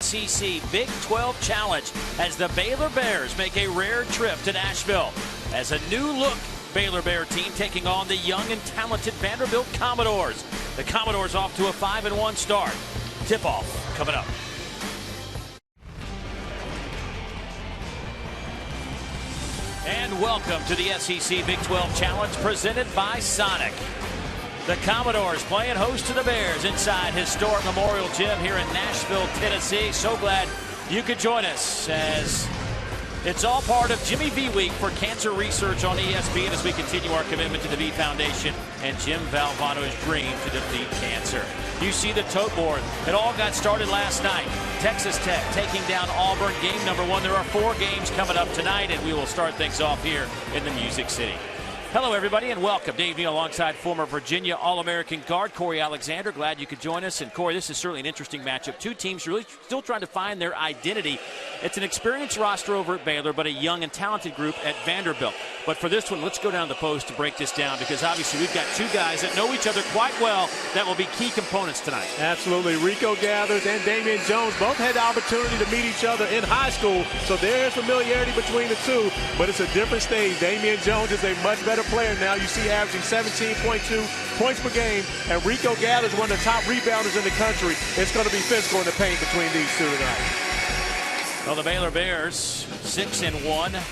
SEC Big 12 Challenge as the Baylor Bears make a rare trip to Nashville as a new look Baylor Bear team taking on the young and talented Vanderbilt Commodores. The Commodores off to a 5-1 start. Tip-off coming up. And welcome to the SEC Big 12 Challenge presented by Sonic. The Commodores playing host to the Bears inside historic Memorial Gym here in Nashville, Tennessee. So glad you could join us as it's all part of Jimmy V Week for cancer research on ESPN as we continue our commitment to the V Foundation and Jim Valvano's dream to defeat cancer. You see the tote board. It all got started last night. Texas Tech taking down Auburn, game number 1. There are 4 games coming up tonight, and we will start things off here in the Music City. Hello, everybody, and welcome. Dave Neal alongside former Virginia All-American guard Corey Alexander. Glad you could join us. And, Corey, this is certainly an interesting matchup. 2 teams really still trying to find their identity. It's an experienced roster over at Baylor, but a young and talented group at Vanderbilt. But for this one, let's go down to the post to break this down because, obviously, we've got 2 guys that know each other quite well that will be key components tonight. Absolutely. Rico Gathers and Damian Jones both had the opportunity to meet each other in high school, so there is familiarity between the two, but it's a different stage. Damian Jones is a much better player now. You see averaging 17.2 points per game, and Rico Gathers, one of the top rebounders in the country. It's going to be physical in the paint between these two tonight. Well, the Baylor Bears 6-1.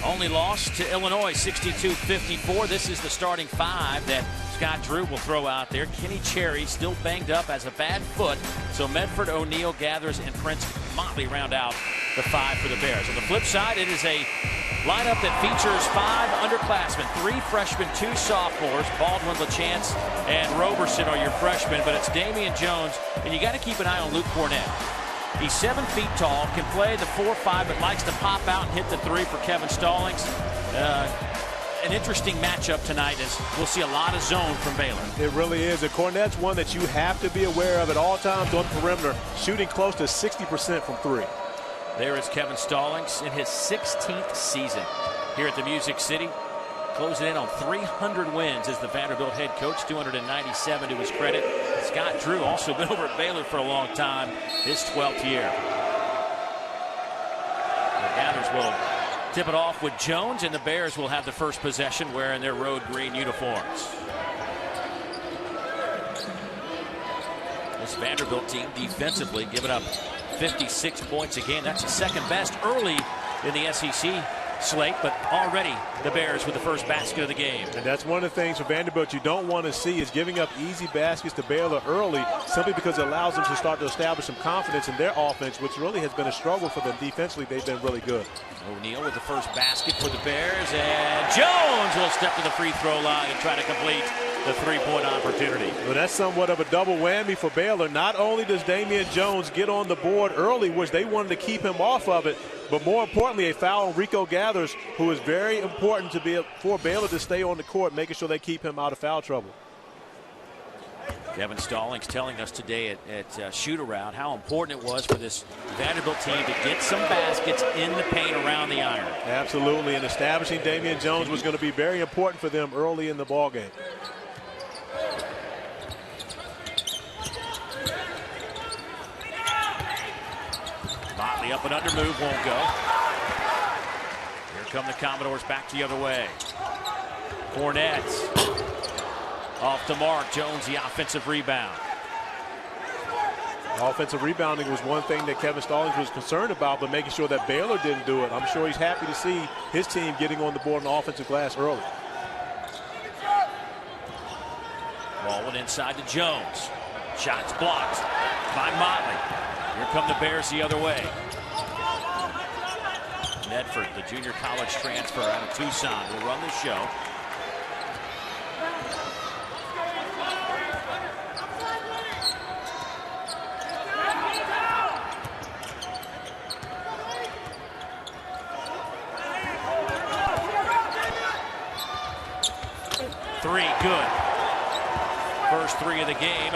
Only lost to Illinois 62-54. This is the starting 5 that Scott Drew will throw out there. Kenny Cherry still banged up, has a bad foot. So Medford, O'Neal, Gathers, and Prince Motley round out the 5 for the Bears. On the flip side, it is a lineup that features 5 underclassmen, 3 freshmen, 2 sophomores. Baldwin, LaChance, and Roberson are your freshmen, but it's Damian Jones, and you got to keep an eye on Luke Cornett. He's 7 feet tall, can play the 4-5, but likes to pop out and hit the 3 for Kevin Stallings. An interesting matchup tonight as we'll see a lot of zone from Baylor. It really is. And Cornett's one that you have to be aware of at all times on the perimeter, shooting close to 60% from 3. There is Kevin Stallings in his 16th season here at the Music City. Closing in on 300 wins as the Vanderbilt head coach, 297 to his credit. Scott Drew also been over at Baylor for a long time, his 12th year. The Gathers will tip it off with Jones, and the Bears will have the first possession wearing their road green uniforms. This Vanderbilt team defensively giving up 56 points a game. That's the second best early in the SEC slate, but already the Bears with the first basket of the game. And that's one of the things for Vanderbilt you don't want to see is giving up easy baskets to Baylor early, simply because it allows them to start to establish some confidence in their offense, which really has been a struggle for them defensively. They've been really good. O'Neal with the first basket for the Bears, and Jones will step to the free throw line and try to complete the 3-point opportunity. Well, that's somewhat of a double whammy for Baylor. Not only does Damian Jones get on the board early, which they wanted to keep him off of it, but more importantly, a foul on Rico Gathers, who is very important for Baylor to stay on the court, making sure they keep him out of foul trouble. Kevin Stallings telling us today at shoot-around how important it was for this Vanderbilt team to get some baskets in the paint around the iron. Absolutely, and establishing Damian Jones was going to be very important for them early in the ballgame. Motley up and under move, won't go. Here come the Commodores back the other way. Cornett off the mark. Jones the offensive rebound. Offensive rebounding was one thing that Kevin Stallings was concerned about, but making sure that Baylor didn't do it. I'm sure he's happy to see his team getting on the board on the offensive glass early. Baldwin inside to Jones. Shots blocked by Motley. Here come the Bears the other way. Medford, the junior college transfer out of Tucson, will run the show. Three, good. First 3 of the game.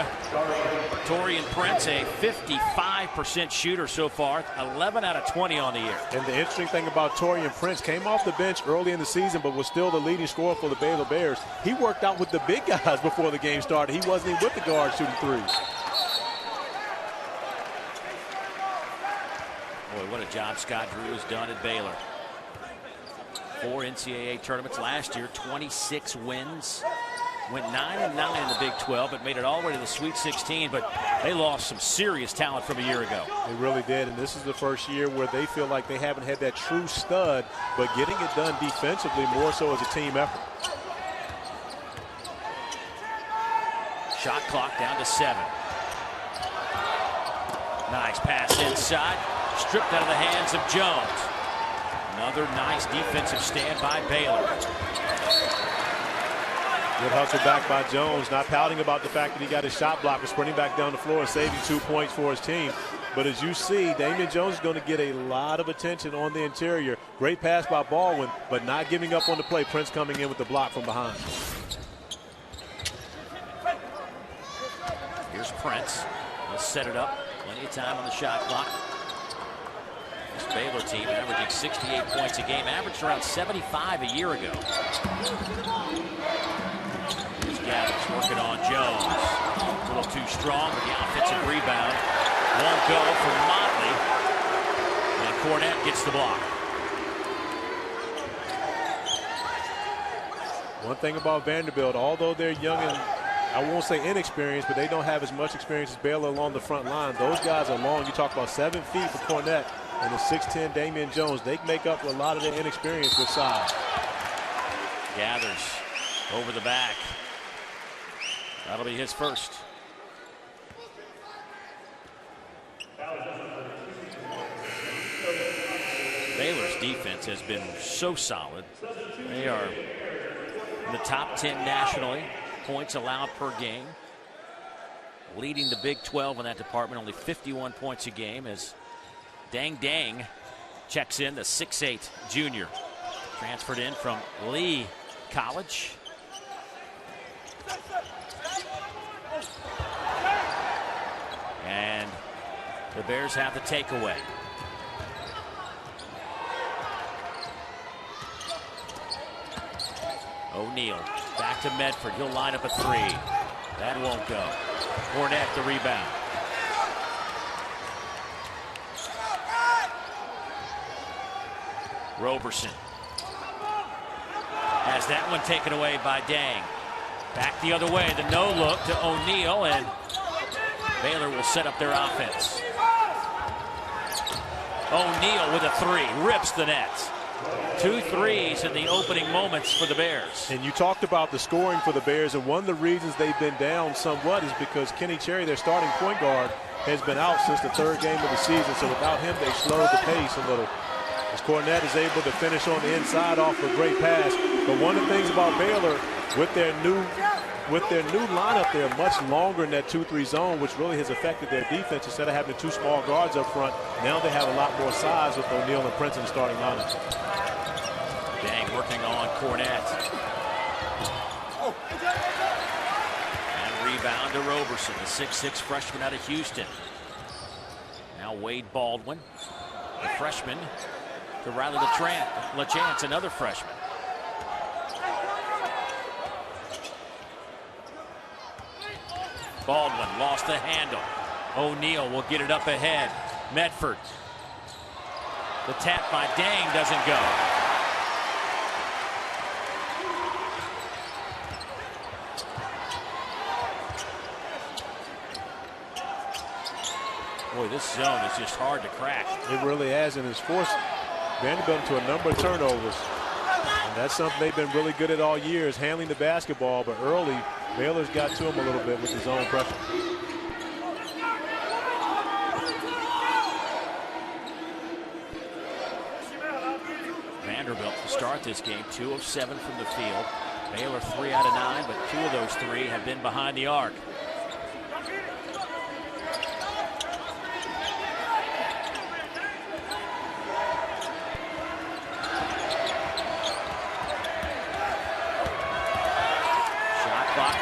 Torian Prince, a 55% shooter so far, 11 out of 20 on the year. And the interesting thing about Torian Prince, came off the bench early in the season, but was still the leading scorer for the Baylor Bears. He worked out with the big guys before the game started. He wasn't even with the guards shooting threes. Boy, what a job Scott Drew has done at Baylor. 4 NCAA tournaments last year, 26 wins. Went 9-9 in the Big 12, but made it all the way to the Sweet 16. But they lost some serious talent from a year ago. They really did, and this is the first year where they feel like they haven't had that true stud, but getting it done defensively more so as a team effort. Shot clock down to 7. Nice pass inside, stripped out of the hands of Jones. Another nice defensive stand by Baylor. Good hustle back by Jones, not pouting about the fact that he got his shot blocker, sprinting back down the floor and saving 2 points for his team. But as you see, Damian Jones is going to get a lot of attention on the interior. Great pass by Baldwin, but not giving up on the play. Prince coming in with the block from behind. Here's Prince. Let's set it up. Plenty of time on the shot clock. This Baylor team averaging 68 points a game, averaged around 75 a year ago. Here's Gathers working on Jones. A little too strong with the offensive rebound. Won't go for Motley. And Cornette gets the block. One thing about Vanderbilt, although they're young and I won't say inexperienced, but they don't have as much experience as Baylor along the front line. Those guys are long. You talk about 7 feet for Cornette and the 6'10 Damian Jones. They can make up for a lot of their inexperience with size. Gathers over the back. That'll be his first. Baylor's defense has been so solid. They are in the top 10 nationally. Points allowed per game. Leading the Big 12 in that department, only 51 points a game as Dang Dang checks in, the 6'8 junior. Transferred in from Lee College. And the Bears have the takeaway. O'Neal back to Medford. He'll line up a 3. That won't go. Cornette the rebound. Roberson has that one taken away by Dang. Back the other way. The no look to O'Neal, and Baylor will set up their offense. O'Neal with a 3. Rips the net. 2 threes in the opening moments for the Bears. And you talked about the scoring for the Bears, and one of the reasons they've been down somewhat is because Kenny Cherry, their starting point guard, has been out since the 3rd game of the season. So without him, they slowed the pace a little. As Cornette is able to finish on the inside off a great pass. But one of the things about Baylor, with their new lineup, they're much longer in that 2-3 zone, which really has affected their defense. Instead of having 2 small guards up front, now they have a lot more size with O'Neal and Prince in the starting lineup. Dang working on Cornette. And rebound to Roberson, the 6'6 freshman out of Houston. Now Wade Baldwin, the freshman, to Riley LaChance, another freshman. Baldwin lost the handle. O'Neal will get it up ahead. Medford. The tap by Dang doesn't go. Boy, this zone is just hard to crack. It really has, and it's forced Vanderbilt into a number of turnovers. And that's something they've been really good at all year, is handling the basketball. But early, Baylor's got to him a little bit with his own pressure. Vanderbilt to start this game, 2 of 7 from the field. Baylor 3 out of 9, but 2 of those 3 have been behind the arc.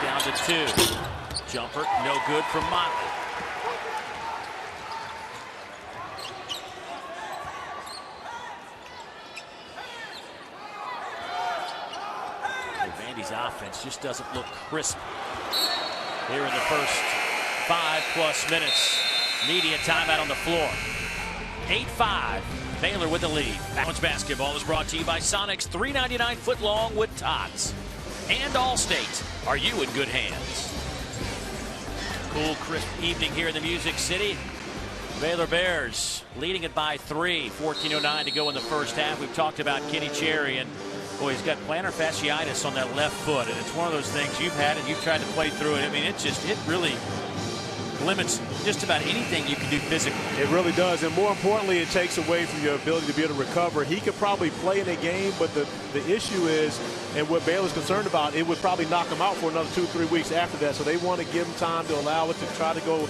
Down to 2. Jumper, no good from Motley. Vandy's offense just doesn't look crisp here in the first 5+ minutes. Media timeout on the floor. 8-5. Baylor with the lead. College basketball is brought to you by Sonic's $3.99 foot-long with tots. And Allstate. Are you in good hands? Cool, crisp evening here in the Music City. Baylor Bears leading it by 3. 14:09 to go in the first half. We've talked about Kenny Cherry, and boy, he's got plantar fasciitis on that left foot, and it's one of those things you've had and you've tried to play through it. I mean, it really limits just about anything you can do physically. It really does, and more importantly, it takes away from your ability to be able to recover. He could probably play in a game, but the issue is, and what Baylor's concerned about, it would probably knock him out for another 2-3 weeks after that. So they want to give him time to allow it to try to go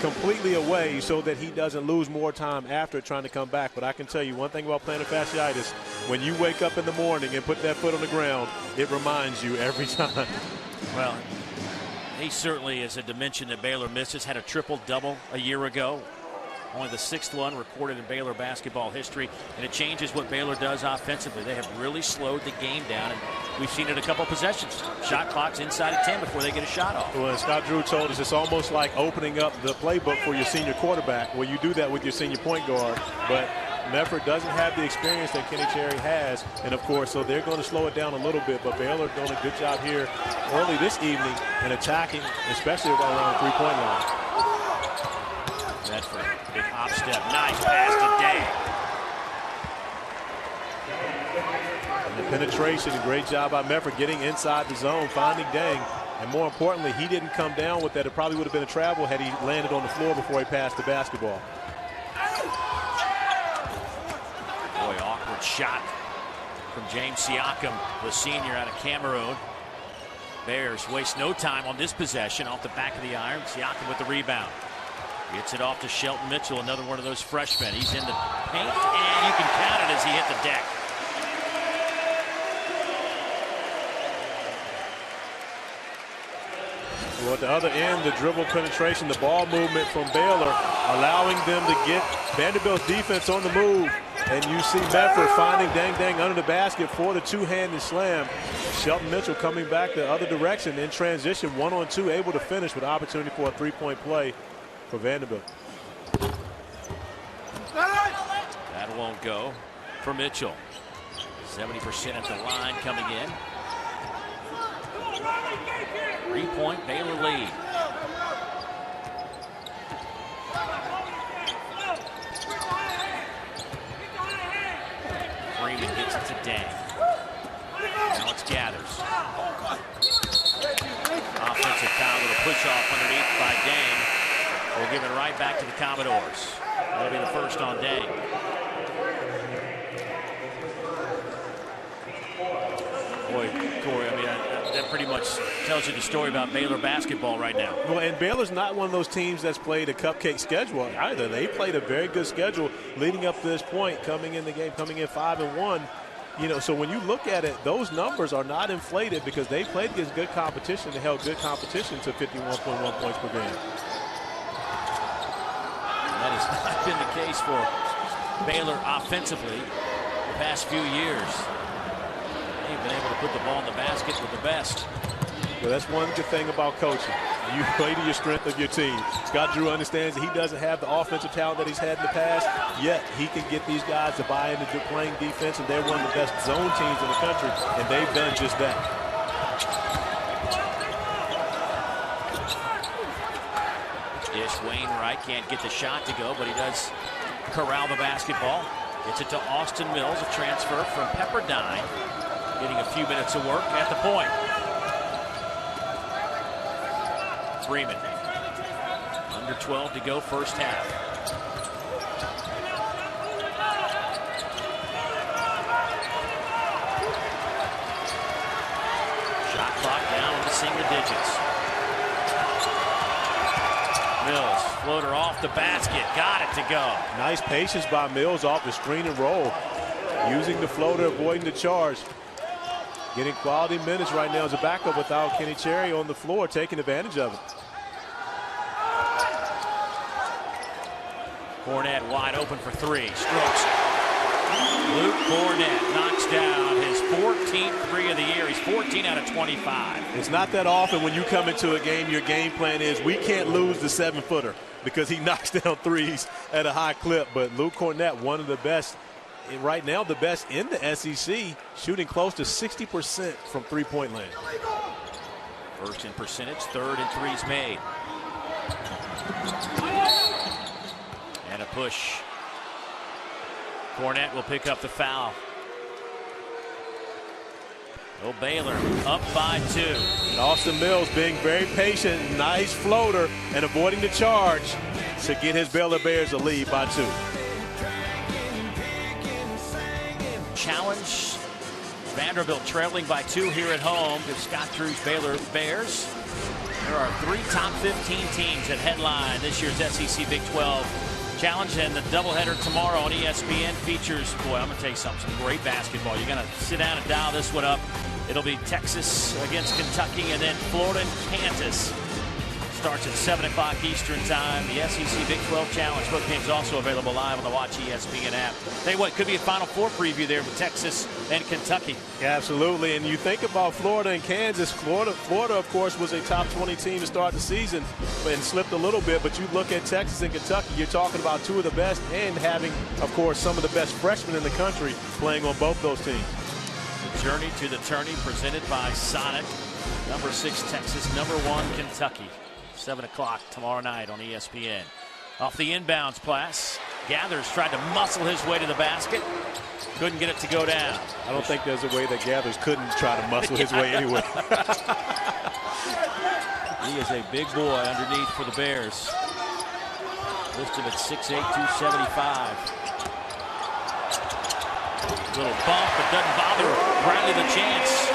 completely away so that he doesn't lose more time after trying to come back. But I can tell you one thing about plantar fasciitis: when you wake up in the morning and put that foot on the ground, it reminds you every time. Well, he certainly is a dimension that Baylor misses. Had a triple-double a year ago. Only the 6th one recorded in Baylor basketball history. And it changes what Baylor does offensively. They have really slowed the game down, and we've seen it a couple possessions. Shot clocks inside of 10 before they get a shot off. Well, Scott Drew told us it's almost like opening up the playbook for your senior quarterback. Well, you do that with your senior point guard, but Mefford doesn't have the experience that Kenny Cherry has, and of course, so they're going to slow it down a little bit. But Baylor doing a good job here early this evening and attacking, especially around the three-point line. Mefford, big hop step, nice pass to Dang. And the penetration, a great job by Mefford getting inside the zone, finding Dang, and more importantly, he didn't come down with that. It probably would have been a travel had he landed on the floor before he passed the basketball. Boy, awkward shot from James Siakam, the senior out of Cameroon. Bears waste no time on this possession off the back of the iron. Siakam with the rebound. Gets it off to Shelton Mitchell, another one of those freshmen. He's in the paint, and you can count it as he hit the deck. Well, at the other end, the dribble penetration, the ball movement from Baylor, allowing them to get Vanderbilt's defense on the move. And you see Mefford finding Dang under the basket for the two-handed slam. Shelton Mitchell coming back the other direction in transition, 1-on-2, able to finish with opportunity for a three-point play for Vanderbilt. That won't go for Mitchell. 70% at the line coming in. 3-point Baylor lead. Freeman gets it to Dang. Now it's Gathers. Offensive foul with a push off underneath by Dang. We'll give it right back to the Commodores. That'll be the first on Dang. Boy, Corey, I mean, that pretty much tells you the story about Baylor basketball right now. Well, and Baylor's not one of those teams that's played a cupcake schedule either. They played a very good schedule leading up to this point, coming in the game, coming in 5-1. You know, so when you look at it, those numbers are not inflated because they played against good competition and held good competition to 51.1 points per game. That has not been the case for Baylor offensively the past few years. They've been able to put the ball in the basket with the best. Well, that's one good thing about coaching. You play to your strength of your team. Scott Drew understands that he doesn't have the offensive talent that he's had in the past, yet he can get these guys to buy into playing defense, and they're one of the best zone teams in the country, and they've done just that. Ish Wainwright can't get the shot to go, but he does corral the basketball. Gets it to Austin Mills, a transfer from Pepperdine, getting a few minutes of work at the point. Freeman, under 12 to go, first half. Shot clock down into single digits. Mills, floater off the basket, got it to go. Nice patience by Mills off the screen and roll. Using the floater, avoiding the charge. Getting quality minutes right now as a backup without Kenny Cherry on the floor, taking advantage of it. Cornette wide open for three, strokes. Luke Cornette knocks down his 14th three of the year. He's 14 out of 25. It's not that often when you come into a game, your game plan is we can't lose the 7-footer. because he knocks down threes at a high clip. But Luke Cornett, one of the best, right now the best in the SEC, shooting close to 60% from three-point land. First in percentage, third in threes made. And a push. Cornett will pick up the foul. Oh, Baylor up by 2. And Austin Mills being very patient, nice floater, and avoiding the charge to get his Baylor Bears a lead by 2. Challenge. Vanderbilt trailing by 2 here at home to Scott Drew's Baylor Bears. There are 3 top 15 teams that headline this year's SEC Big 12 Challenge, and the doubleheader tomorrow on ESPN features, boy, I'm going to tell you something, some great basketball. You're going to sit down and dial this one up. It'll be Texas against Kentucky, and then Florida and Kansas. Starts at 7 o'clock Eastern time. The SEC Big 12 Challenge. Both games also available live on the Watch ESPN app. Tell you what, could be a Final Four preview there with Texas and Kentucky. Yeah, absolutely. And you think about Florida and Kansas. Florida, of course, was a top 20 team to start the season and slipped a little bit. But you look at Texas and Kentucky, you're talking about 2 of the best and having, of course, some of the best freshmen in the country playing on both those teams. The journey to the tourney presented by Sonic. Number 6 Texas, number 1 Kentucky. 7 o'clock tomorrow night on ESPN. Off the inbounds pass, Gathers tried to muscle his way to the basket. Couldn't get it to go down. I don't think there's a way that Gathers couldn't try to muscle his way anyway. He is a big boy underneath for the Bears. Listed at 6'8", 275. Little bump, but doesn't bother Bradley the chance.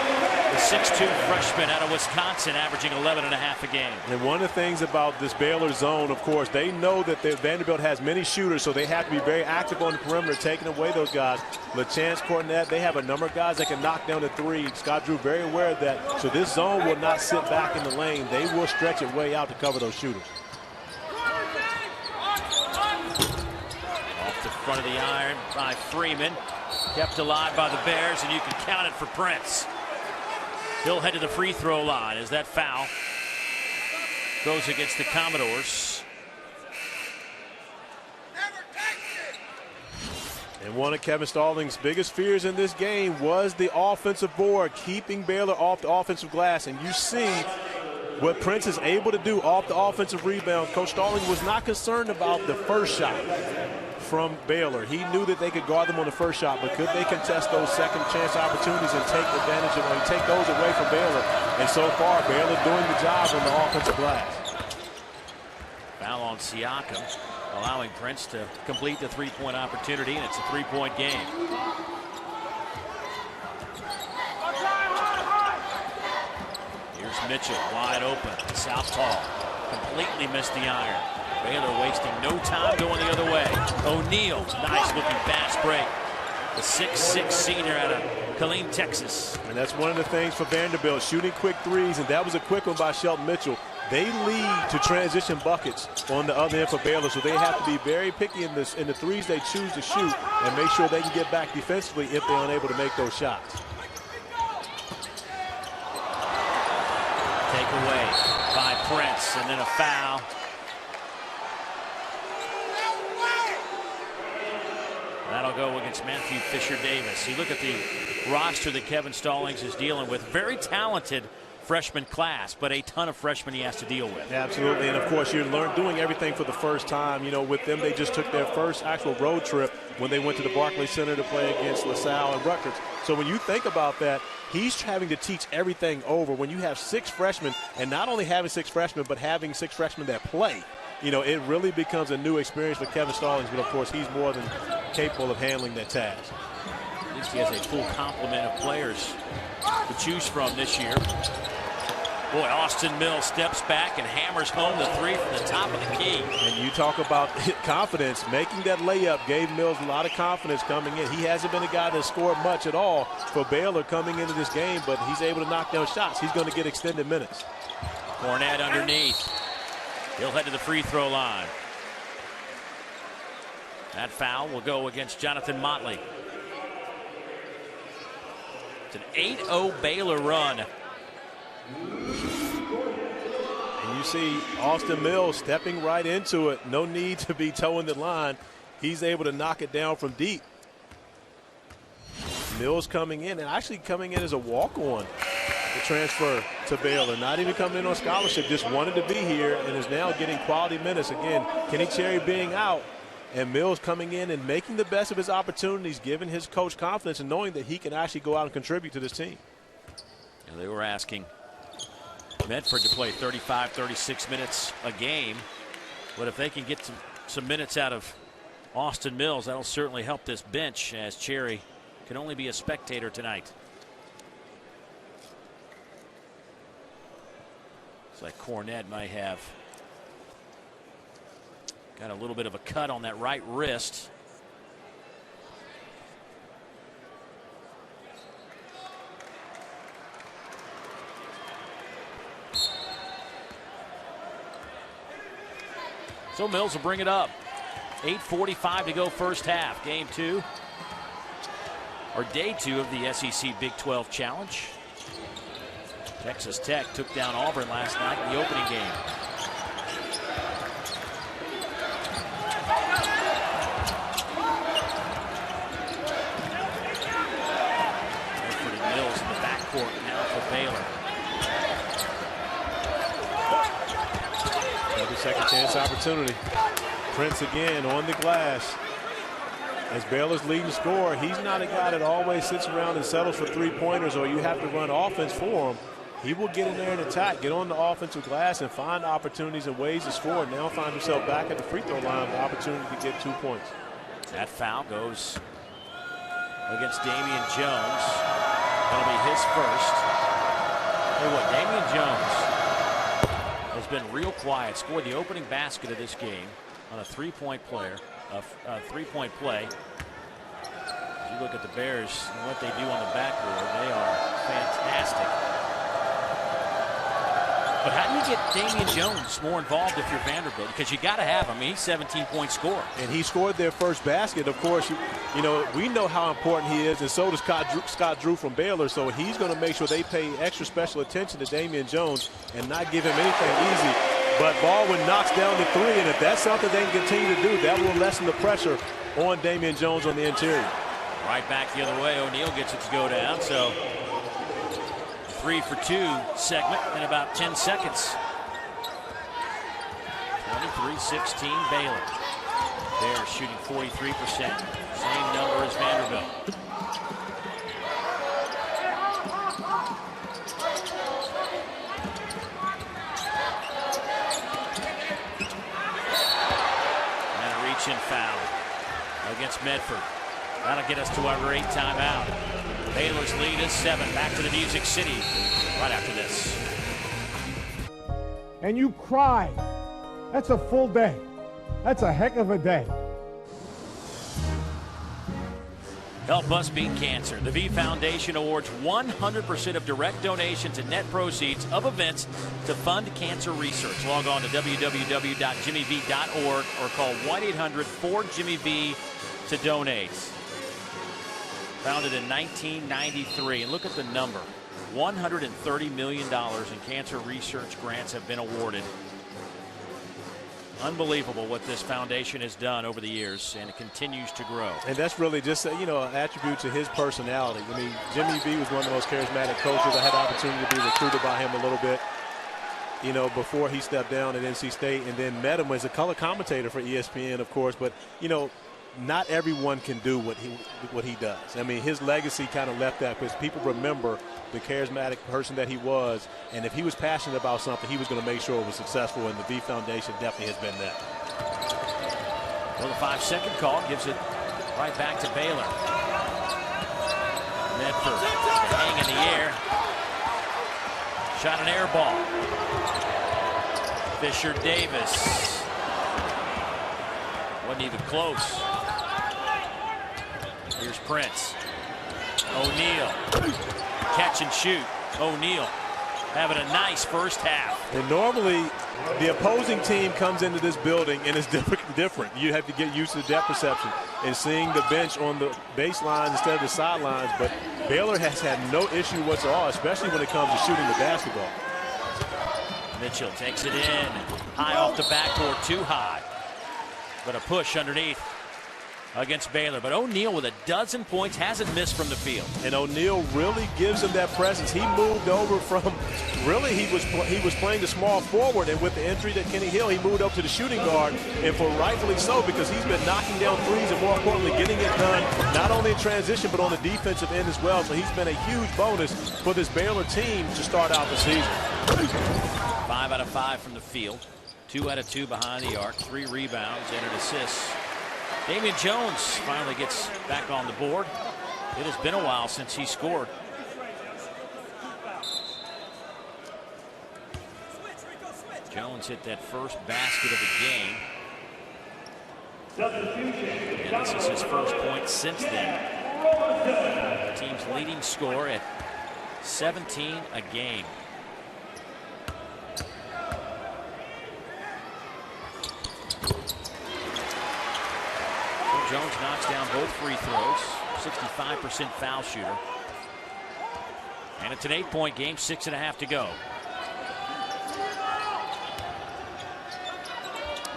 The 6'2" freshman out of Wisconsin, averaging 11.5 a game. And one of the things about this Baylor zone, of course, they know that Vanderbilt has many shooters, so they have to be very active on the perimeter, taking away those guys. LaChance, Cornett, they have a number of guys that can knock down the 3. Scott Drew very aware of that. So this zone will not sit back in the lane. They will stretch it way out to cover those shooters. Off the front of the iron by Freeman. Kept alive by the Bears, and you can count it for Prince. He'll head to the free throw line as that foul goes against the Commodores. And one of Kevin Stallings' biggest fears in this game was the offensive board, keeping Baylor off the offensive glass. And you see what Prince is able to do off the offensive rebound. Coach Stallings was not concerned about the first shot from Baylor. He knew that they could guard them on the first shot, but could they contest those second chance opportunities and take advantage of them, take those away from Baylor? And so far, Baylor doing the job on the offensive glass. Foul on Siakam, allowing Prince to complete the three-point opportunity, and it's a three-point game. Here's Mitchell, wide open, southpaw, completely missed the iron. Baylor wasting no time going the other way. O'Neal, nice looking fast break. The 6'6" senior out of Killeen, Texas. And that's one of the things for Vanderbilt, shooting quick threes, and that was a quick one by Shelton Mitchell. They lead to transition buckets on the other end for Baylor, so they have to be very picky in the threes they choose to shoot and make sure they can get back defensively if they're unable to make those shots. Take away by Prince, and then a foul. That'll go against Matthew Fisher-Davis. You look at the roster that Kevin Stallings is dealing with. Very talented freshman class, but a ton of freshmen he has to deal with. Absolutely, and of course you're doing everything for the first time. You know, with them, they just took their first actual road trip when they went to the Barclays Center to play against LaSalle and Rutgers. So when you think about that, he's having to teach everything over. When you have 6 freshmen, and not only having 6 freshmen, but having 6 freshmen that play, you know, it really becomes a new experience for Kevin Stallings, but of course he's more than capable of handling that task. At least he has a full complement of players to choose from this year. Boy, Austin Mills steps back and hammers home the 3 from the top of the key. And you talk about confidence. Making that layup gave Mills a lot of confidence coming in. He hasn't been a guy that scored much at all for Baylor coming into this game, but he's able to knock down shots. He's going to get extended minutes. Cornett underneath. He'll head to the free throw line. That foul will go against Jonathan Motley. It's an 8-0 Baylor run. And you see Austin Mills stepping right into it. No need to be towing the line. He's able to knock it down from deep. Mills coming in, and actually coming in as a walk-on to transfer to Baylor. Not even coming in on scholarship, just wanted to be here and is now getting quality minutes. Again, Kenny Cherry being out and Mills coming in and making the best of his opportunities, giving his coach confidence and knowing that he can actually go out and contribute to this team. And they were asking Medford to play 35, 36 minutes a game. But if they can get some minutes out of Austin Mills, that'll certainly help this bench, as Cherry can only be a spectator tonight. It's like Cornette might have got a little bit of a cut on that right wrist. So Mills will bring it up. 8:45 to go first half. Game 2, or day 2 of the SEC Big 12 Challenge. Texas Tech took down Auburn last night in the opening game. Medford and Mills in the backcourt now for Baylor. Another second chance opportunity. Prince again on the glass. As Baylor's leading scorer, he's not a guy that always sits around and settles for three-pointers or you have to run offense for him. He will get in there and attack, get on the offensive glass, and find opportunities and ways to score. Now find himself back at the free throw line with the opportunity to get 2 points. That foul goes against Damian Jones. That'll be his first. Hey, what, Damian Jones has been real quiet. Scored the opening basket of this game on a three-point play. As you look at the Bears and what they do on the backboard, they are fantastic. But how do you get Damian Jones more involved if you're Vanderbilt? Because you got to have him. He's 17-point scorer. And he scored their first basket. Of course, you know, we know how important he is, and so does Scott Drew from Baylor. So he's going to make sure they pay extra special attention to Damian Jones and not give him anything easy. But Baldwin knocks down the three, and if that's something they can continue to do, that will lessen the pressure on Damian Jones on the interior. Right back the other way. O'Neal gets it to go down. So 3 for 2 segment in about 10 seconds. 23-16 Baylor. Bears shooting 43%. Same number as Vanderbilt. And a reach-in foul against Medford. That'll get us to our 8th timeout. Baylor's lead is 7. Back to the Music City right after this. And you cry. That's a full day. That's a heck of a day. Help us beat cancer. The V Foundation awards 100% of direct donations and net proceeds of events to fund cancer research. Log on to www.jimmyv.org or call 1-800-4JIMMY-V to donate. Founded in 1993, and look at the number. $130 million in cancer research grants have been awarded. Unbelievable what this foundation has done over the years, and it continues to grow. And that's really just, you know, an attribute to his personality. I mean, Jimmy V was one of the most charismatic coaches. I had the opportunity to be recruited by him a little bit, you know, before he stepped down at NC State, and then met him as a color commentator for ESPN, of course. But, you know, not everyone can do what he does. I mean, his legacy kind of left that because people remember the charismatic person that he was, and if he was passionate about something, he was going to make sure it was successful, and the V Foundation definitely has been that. Well, the 5-second call gives it right back to Baylor. Medford hang in the air. Shot an air ball. Fisher Davis. Wasn't even close. Here's Prince. O'Neal. Catch and shoot. O'Neal having a nice first half. And normally the opposing team comes into this building and it's different. You have to get used to the depth perception and seeing the bench on the baselines instead of the sidelines. But Baylor has had no issue whatsoever, especially when it comes to shooting the basketball. Mitchell takes it in. High off the backboard, too high. But a push underneath against Baylor. But O'Neal with a dozen points, hasn't missed from the field. And O'Neal really gives him that presence. He moved over from, really he was playing the small forward, and with the injury to Kenny Hill, he moved up to the shooting guard, and for rightfully so, because he's been knocking down threes and more importantly getting it done not only in transition but on the defensive end as well. So he's been a huge bonus for this Baylor team to start out the season. 5 out of 5 from the field, 2 out of 2 behind the arc, 3 rebounds and an assist. Damian Jones finally gets back on the board. It has been a while since he scored. Jones hit that first basket of the game. And this is his first point since then. The team's leading scorer at 17 a game. Jones knocks down both free throws. 65% foul shooter. And it's an 8-point game, 6.5 to go.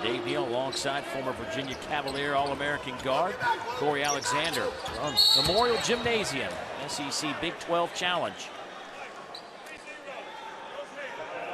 Dave Neal alongside former Virginia Cavalier All-American guard Corey Alexander from Memorial Gymnasium, SEC Big 12 Challenge.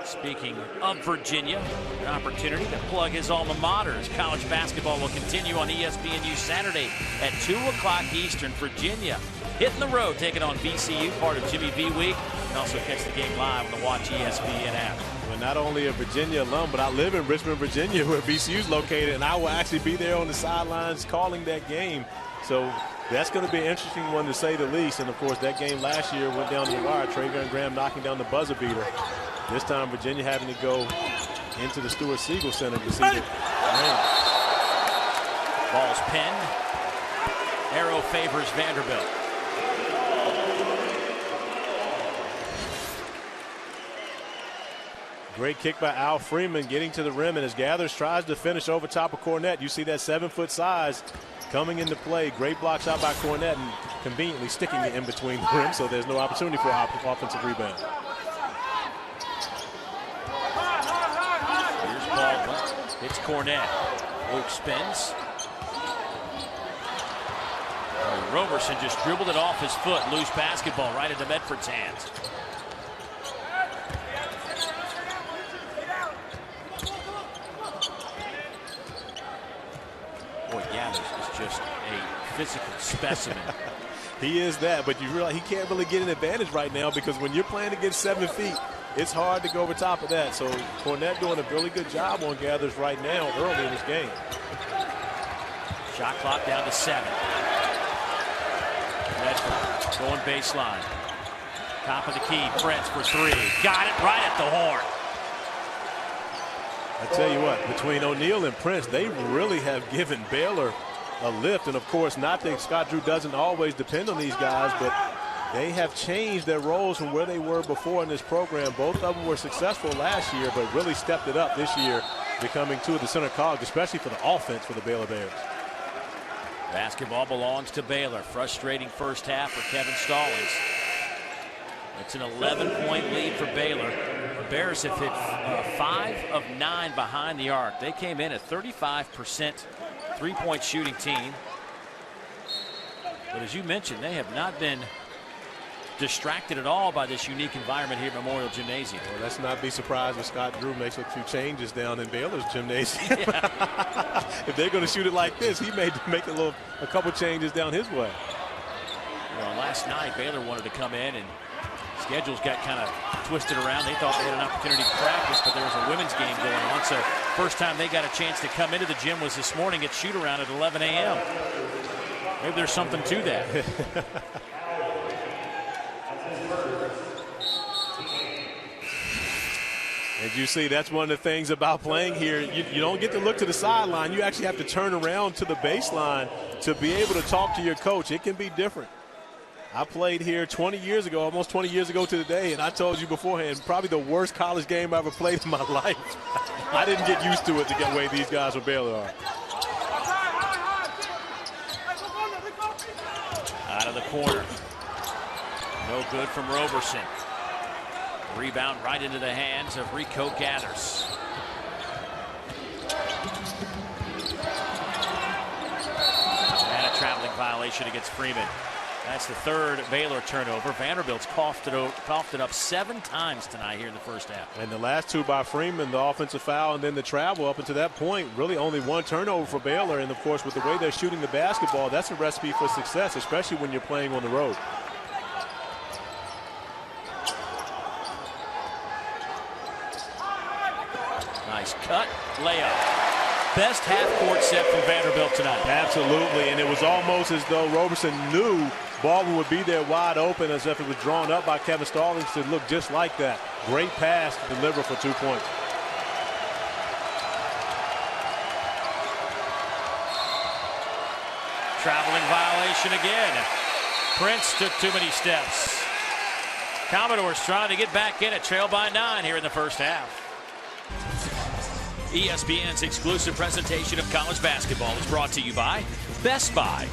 Speaking of Virginia, an opportunity to plug his alma maters. College basketball will continue on ESPNU Saturday at 2 o'clock Eastern. Virginia hitting the road, taking on VCU, part of Jimmy V Week. You can also catch the game live on the Watch ESPN app. Well, not only a Virginia alum, but I live in Richmond, Virginia, where VCU is located, and I will actually be there on the sidelines calling that game. So that's going to be an interesting one to say the least. And, of course, that game last year went down to the wire. Travion Graham knocking down the buzzer beater. This time, Virginia having to go into the Stuart Siegel Center to see the game. Ball's pinned. Arrow favors Vanderbilt. Great kick by Al Freeman getting to the rim, and as Gathers tries to finish over top of Cornett, you see that 7-foot size coming into play. Great block shot by Cornett and conveniently sticking it in between the rim, so there's no opportunity for an offensive rebound. Here's Baldwin. It's Cornett. Luke spins. Roberson just dribbled it off his foot. Loose basketball right into Medford's hands. Boy, Gathers is just a physical specimen. He is that, but you realize he can't really get an advantage right now because when you're playing against 7 feet, it's hard to go over top of that. So Cornett doing a really good job on Gathers right now early in this game. Shot clock down to 7. Medford going baseline. Top of the key, Prince for 3. Got it right at the horn. I tell you what, between O'Neal and Prince, they really have given Baylor a lift. And, of course, not that Scott Drew doesn't always depend on these guys, but they have changed their roles from where they were before in this program. Both of them were successful last year, but really stepped it up this year, becoming 2 of the center cogs, especially for the offense for the Baylor Bears. Basketball belongs to Baylor. Frustrating first half for Kevin Stallings. It's an 11-point lead for Baylor. The Bears have hit 5 of 9 behind the arc. They came in at 35% three-point shooting team. But as you mentioned, they have not been distracted at all by this unique environment here at Memorial Gymnasium. Well, let's not be surprised if Scott Drew makes a few changes down in Baylor's gymnasium. Yeah. If they're going to shoot it like this, he may make a couple changes down his way. Well, last night Baylor wanted to come in and schedules got kind of twisted around. They thought they had an opportunity to practice, but there was a women's game going on. So first time they got a chance to come into the gym was this morning at shoot around at 11 a.m. Maybe there's something to that. As you see, that's one of the things about playing here. You don't get to look to the sideline. You actually have to turn around to the baseline to be able to talk to your coach. It can be different. I played here 20 years ago, almost 20 years ago to the day, and I told you beforehand, probably the worst college game I ever played in my life. I didn't get used to it the way these guys from Baylor are. Out of the corner. No good from Roberson. Rebound right into the hands of Rico Gathers. And a traveling violation against Freeman. That's the third Baylor turnover. Vanderbilt's coughed it up 7 times tonight here in the first half. And the last 2 by Freeman, the offensive foul and then the travel up until that point. Really only 1 turnover for Baylor. And, of course, with the way they're shooting the basketball, that's a recipe for success, especially when you're playing on the road. Nice cut, layup. Best half-court set from Vanderbilt tonight. Absolutely, and it was almost as though Roberson knew Baldwin would be there wide open, as if it was drawn up by Kevin Stallings to look just like that. Great pass to deliver for 2 points. Traveling violation again. Prince took too many steps. Commodores trying to get back in it, trail by 9 here in the first half. ESPN's exclusive presentation of college basketball is brought to you by Best Buy.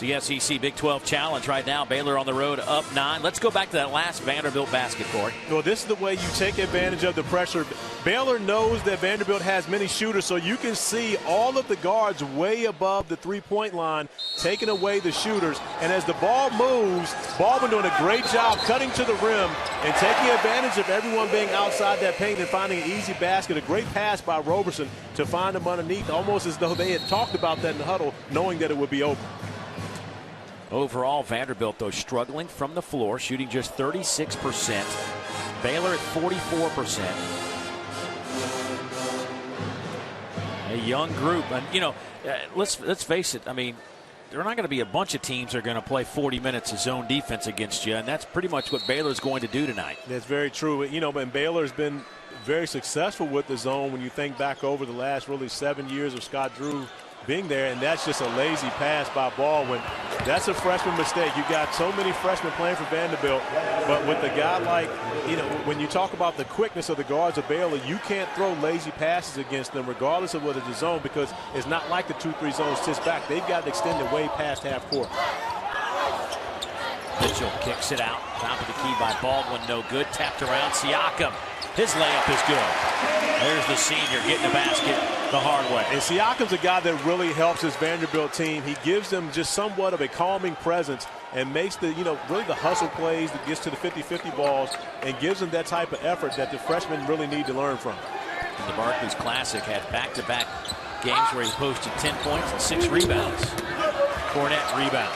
It's the SEC Big 12 Challenge right now. Baylor on the road up 9. Let's go back to that last Vanderbilt basket, Corey. Well, this is the way you take advantage of the pressure. Baylor knows that Vanderbilt has many shooters, so you can see all of the guards way above the three-point line, taking away the shooters. And as the ball moves, Baldwin doing a great job cutting to the rim and taking advantage of everyone being outside that paint and finding an easy basket. A great pass by Roberson to find him underneath, almost as though they had talked about that in the huddle, knowing that it would be open. Overall, Vanderbilt, though, struggling from the floor, shooting just 36%. Baylor at 44%. A young group. And, you know, let's face it. I mean, there are not going to be a bunch of teams that are going to play 40 minutes of zone defense against you, and that's pretty much what Baylor's going to do tonight. That's very true. You know, and Baylor's been very successful with the zone when you think back over the last really 7 years of Scott Drew being there, and that's just a lazy pass by Baldwin. That's a freshman mistake. You got so many freshmen playing for Vanderbilt, but with a guy like, you know, when you talk about the quickness of the guards of Baylor, you can't throw lazy passes against them regardless of whether it's a zone, because it's not like the 2-3 zone sits back. They've got to extend it way past half court. Mitchell kicks it out. Top of the key by Baldwin, no good. Tapped around. Siakam. His layup is good. There's the senior getting the basket the hard way. And Siakam's a guy that really helps his Vanderbilt team. He gives them just somewhat of a calming presence and makes the, you know, really the hustle plays that gets to the 50-50 balls and gives them that type of effort that the freshmen really need to learn from. And the Barclays Classic had back-to-back games where he posted 10 points and 6 rebounds. Cornette rebound.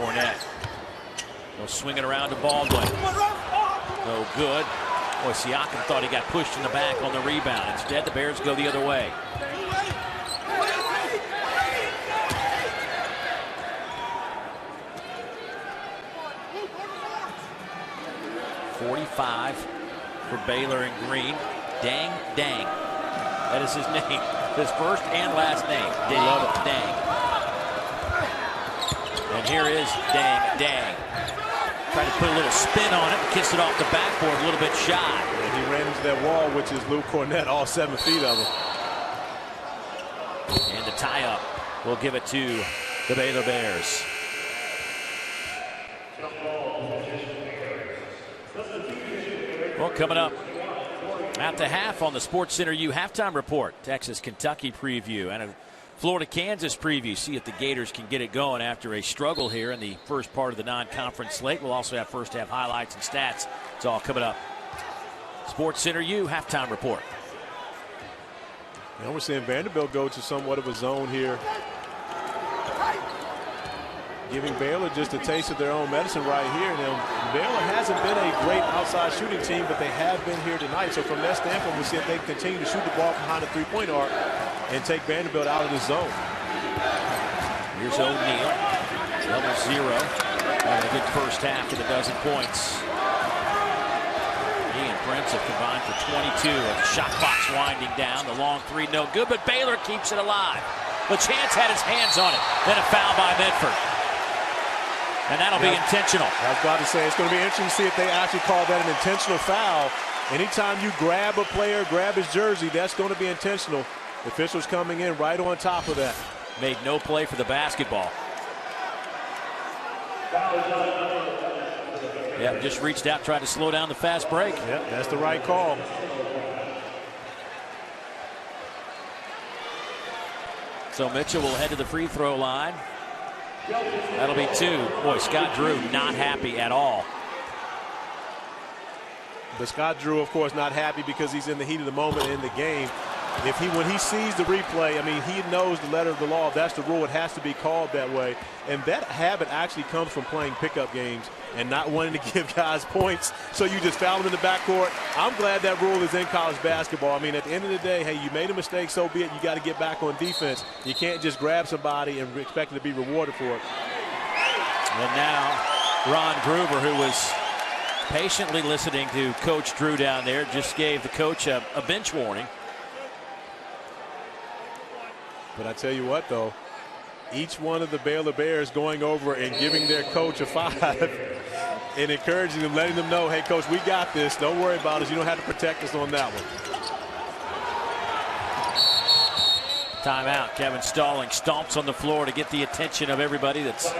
Cornette. He'll swing it around to Baldwin. No good. Boy, Siakam thought he got pushed in the back on the rebound. Instead, the Bears go the other way. .45 for Baylor in green. Dang. That is his name. His first and last name. Dang. And here is Dang. Tried to put a little spin on it, kissed it off the backboard, a little bit shy. And he ran into that wall, which is Luke Cornette, all 7 feet of him. And the tie-up will give it to the Baylor Bears. Well, coming up at the half on the Sports Center U halftime report, Texas-Kentucky preview and a Florida-Kansas preview. See if the Gators can get it going after a struggle here in the first part of the non-conference slate. We'll also have first half highlights and stats. It's all coming up. Sports Center U halftime report. Now we're seeing Vanderbilt go to somewhat of a zone here, giving Baylor just a taste of their own medicine right here. Now, Baylor hasn't been a great outside shooting team, but they have been here tonight. So from that standpoint, we'll see if they continue to shoot the ball behind the three-point arc and take Vanderbilt out of the zone. Here's O'Neal, double zero. Having a good first half with a dozen points. He and Prince have combined for 22. The shot clock's winding down. The long three, no good, but Baylor keeps it alive. LaChance had his hands on it. Then a foul by Medford. And that'll be intentional. I was about to say, it's going to be interesting to see if they actually call that an intentional foul. Anytime you grab a player, grab his jersey, that's going to be intentional. The officials coming in right on top of that. Made no play for the basketball. Yeah, just reached out, tried to slow down the fast break. Yep, that's the right call. So Mitchell will head to the free throw line. That'll be 2. Boy, Scott Drew not happy at all. But Scott Drew, of course, not happy because he's in the heat of the moment in the game. When he sees the replay, I mean, he knows the letter of the law. That's the rule. It has to be called that way. And that habit actually comes from playing pickup games and not wanting to give guys points. So you just foul them in the backcourt. I'm glad that rule is in college basketball. I mean, at the end of the day, hey, you made a mistake, so be it. You got to get back on defense. You can't just grab somebody and expect them to be rewarded for it. And now Ron Gruber, who was patiently listening to Coach Drew down there, just gave the coach a bench warning. But I tell you what, though, each one of the Baylor Bears going over and giving their coach a 5 and encouraging them, letting them know, hey, coach, we got this. Don't worry about us. You don't have to protect us on that one. Timeout. Kevin Stalling stomps on the floor to get the attention of everybody that's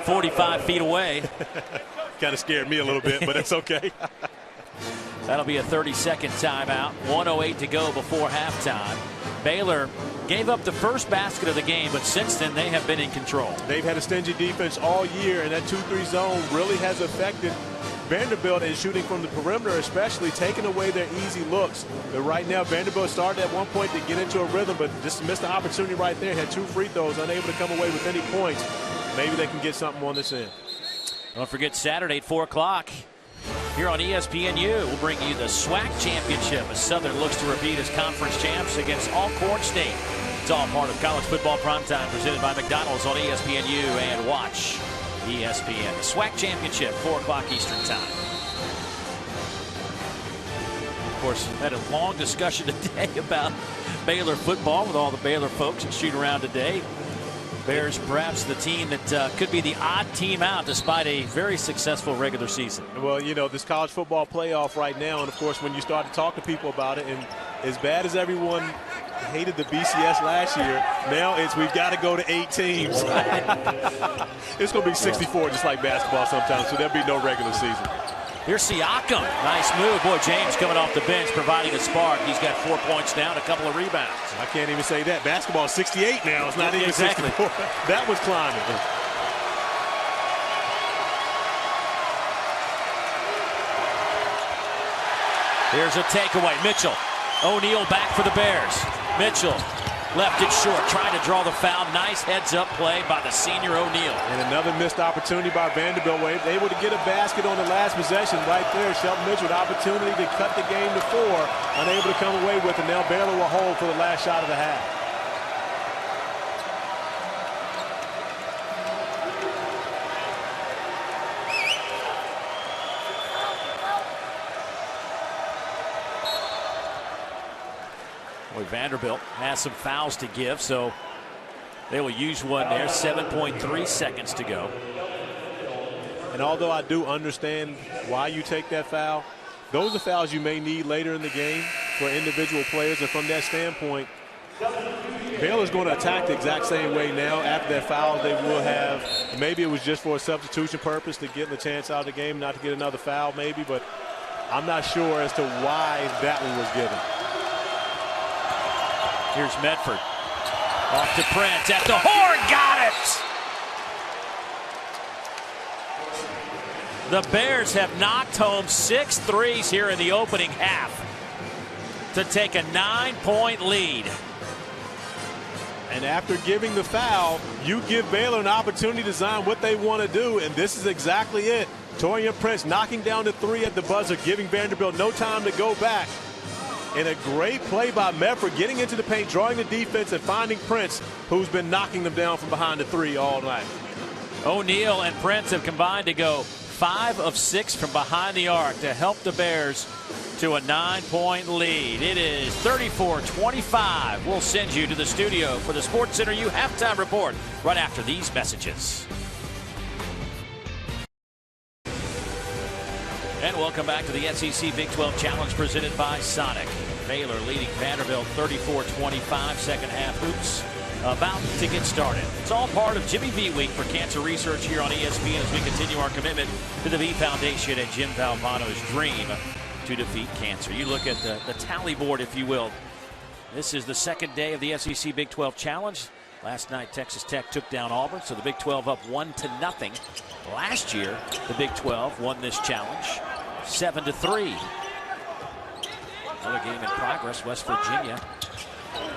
45 feet away. Kind of scared me a little bit, but it's okay. That'll be a 30-second timeout. 1:08 to go before halftime. Baylor gave up the first basket of the game, but since then they have been in control. They've had a stingy defense all year, and that 2-3 zone really has affected Vanderbilt in shooting from the perimeter, especially taking away their easy looks. But right now, Vanderbilt started at one point to get into a rhythm, but just missed the opportunity right there. Had 2 free throws, unable to come away with any points. Maybe they can get something on this end. Don't forget Saturday at 4 o'clock. Here on ESPNU, we'll bring you the SWAC Championship as Southern looks to repeat as conference champs against Alcorn State. It's all part of college football primetime presented by McDonald's on ESPNU and watch ESPN. The SWAC Championship, 4 o'clock Eastern time. Of course, we had a long discussion today about Baylor football with all the Baylor folks that shoot around today. Bears perhaps the team that could be the odd team out despite a very successful regular season. Well, you know, this college football playoff right now, and of course when you start to talk to people about it, and as bad as everyone hated the BCS last year, now it's we've got to go to 8 teams. It's going to be 64 just like basketball sometimes, so there'll be no regular season. Here's Siakam. Nice move. Boy, James coming off the bench providing a spark. He's got 4 points down, a couple of rebounds. I can't even say that. Basketball is 68 now. It's not even 64. That was climbing. Here's a takeaway. Mitchell. O'Neal back for the Bears. Mitchell left it short, trying to draw the foul. Nice heads-up play by the senior O'Neal. And another missed opportunity by Vanderbilt. Able to get a basket on the last possession right there. Shelton Mitchell with opportunity to cut the game to 4. Unable to come away with it. Now Baylor will hold for the last shot of the half. Boy, Vanderbilt has some fouls to give, so they will use one there. 7.3 seconds to go. And although I do understand why you take that foul, those are fouls you may need later in the game for individual players. And from that standpoint, Baylor's going to attack the exact same way now. After that foul, they will have, maybe it was just for a substitution purpose to get the chance out of the game, not to get another foul maybe, but I'm not sure as to why that one was given. Here's Medford. Off to Prince at the horn. Got it! The Bears have knocked home 6 threes here in the opening half to take a 9-point lead. And after giving the foul, you give Baylor an opportunity to design what they want to do, and this is exactly it. Torian Prince knocking down the 3 at the buzzer, giving Vanderbilt no time to go back. And a great play by Medford, getting into the paint, drawing the defense, and finding Prince, who's been knocking them down from behind the 3 all night. O'Neal and Prince have combined to go 5 of 6 from behind the arc to help the Bears to a 9-point lead. It is 34-25. We'll send you to the studio for the Sports Center U halftime report right after these messages. And welcome back to the SEC Big 12 Challenge presented by Sonic. Baylor leading Vanderbilt 34-25, second half hoops about to get started. It's all part of Jimmy V Week for cancer research here on ESPN as we continue our commitment to the V Foundation and Jim Valvano's dream to defeat cancer. You look at the tally board, if you will. This is the second day of the SEC Big 12 Challenge. Last night, Texas Tech took down Auburn, so the Big 12 up 1-0. Last year, the Big 12 won this challenge 7-3. Another game in progress. West Virginia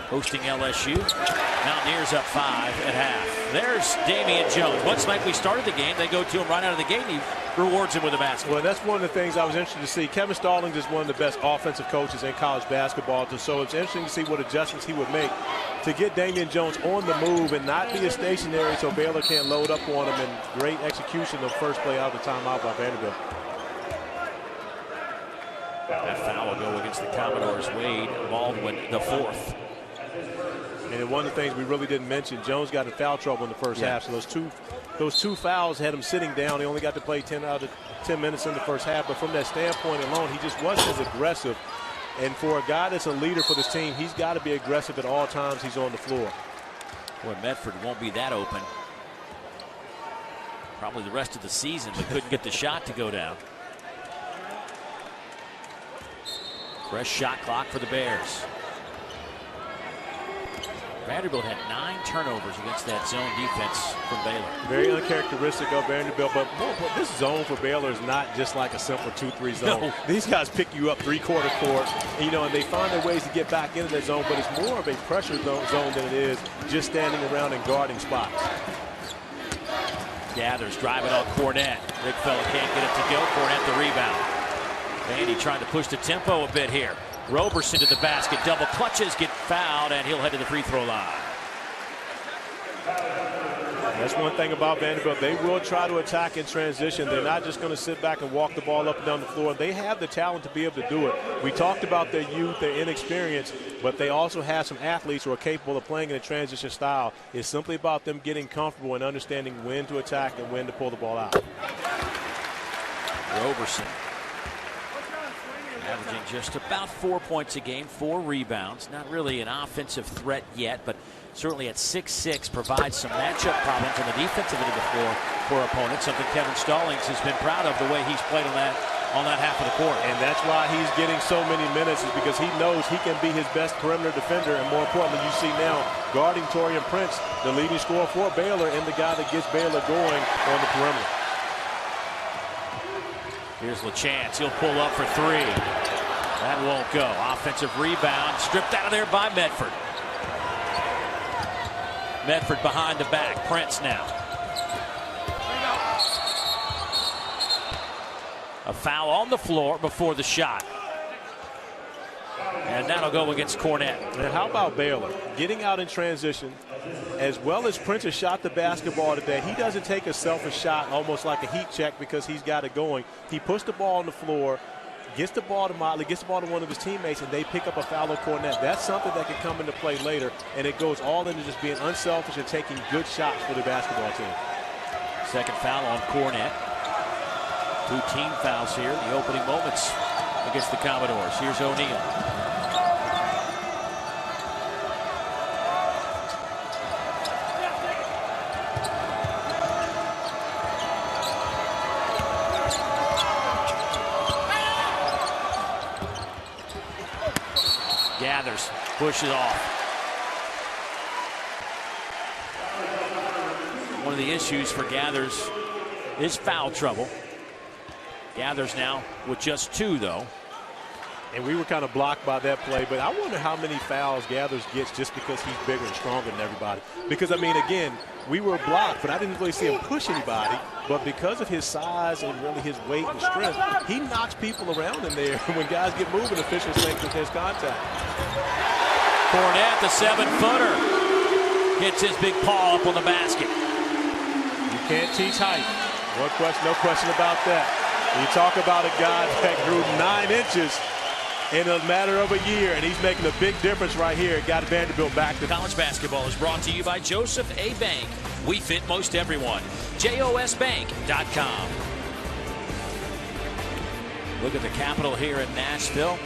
hosting LSU. Mountaineers up 5 at half. There's Damian Jones. Much like we started the game, they go to him right out of the gate, and he rewards him with a basket. Well, that's one of the things I was interested to see. Kevin Stallings is one of the best offensive coaches in college basketball, so it's interesting to see what adjustments he would make to get Damian Jones on the move and not be a stationary so Baylor can't load up on him. And great execution of first play out of the timeout by Vanderbilt. That foul will go against the Commodores. Wade Baldwin, the fourth. And one of the things we really didn't mention, Jones got in foul trouble in the first half. So those two fouls had him sitting down. He only got to play 10 out of 10 minutes in the first half. But from that standpoint alone, he just wasn't as aggressive. And for a guy that's a leader for this team, he's got to be aggressive at all times he's on the floor. Boy, Medford won't be that open. Probably the rest of the season, but couldn't get the shot to go down. Fresh shot clock for the Bears. Vanderbilt had 9 turnovers against that zone defense from Baylor. Very uncharacteristic of Vanderbilt, but this zone for Baylor is not just like a simple 2-3 zone. No. These guys pick you up three-quarter court, and they find their ways to get back into that zone, but it's more of a pressure zone than it is just standing around and guarding spots. Gathers driving on Cornette. Big fella can't get it to go. Cornette the rebound. Vandy trying to push the tempo a bit here. Roberson to the basket, double clutches, get fouled, and he'll head to the free throw line. That's one thing about Vanderbilt. They will try to attack in transition. They're not just going to sit back and walk the ball up and down the floor. They have the talent to be able to do it. We talked about their youth, their inexperience, but they also have some athletes who are capable of playing in a transition style. It's simply about them getting comfortable and understanding when to attack and when to pull the ball out. Roberson averaging just about 4 points a game, 4 rebounds. Not really an offensive threat yet, but certainly at 6'6" provides some matchup problems on the defensive end of the floor for opponents. Something Kevin Stallings has been proud of the way he's played on that half of the court. And that's why he's getting so many minutes, is because he knows he can be his best perimeter defender. And more importantly, you see now guarding Torian Prince, the leading scorer for Baylor, and the guy that gets Baylor going on the perimeter. Here's LaChance. He'll pull up for 3. That won't go. Offensive rebound stripped out of there by Medford. Medford behind the back. Prince now. A foul on the floor before the shot. And that'll go against Cornette. And how about Baylor getting out in transition? As well as Prince has shot the basketball today, he doesn't take a selfish shot almost like a heat check because he's got it going. He puts the ball on the floor, gets the ball to Motley, gets the ball to one of his teammates, and they pick up a foul on Cornette. That's something that can come into play later, and it goes all into just being unselfish and taking good shots for the basketball team. Second foul on Cornette. 2 team fouls here in the opening moments against the Commodores. Here's O'Neal. Gathers, pushes off. One of the issues for Gathers is foul trouble. Gathers now with just 2, though. And we were kind of blocked by that play, but I wonder how many fouls Gathers gets just because he's bigger and stronger than everybody. Because, I mean, again, we were blocked, but I didn't really see him push anybody. But because of his size and really his weight and strength, he knocks people around in there. When guys get moving, officials think that there's contact. Cornette, the 7-footer, gets his big paw up on the basket. You can't teach height. No question about that. You talk about a guy that grew 9 inches in a matter of a year, and he's making a big difference right here. Got Vanderbilt back. College basketball is brought to you by Joseph A. Bank. We fit most everyone. JOSbank.com. Look at the Capitol here in Nashville.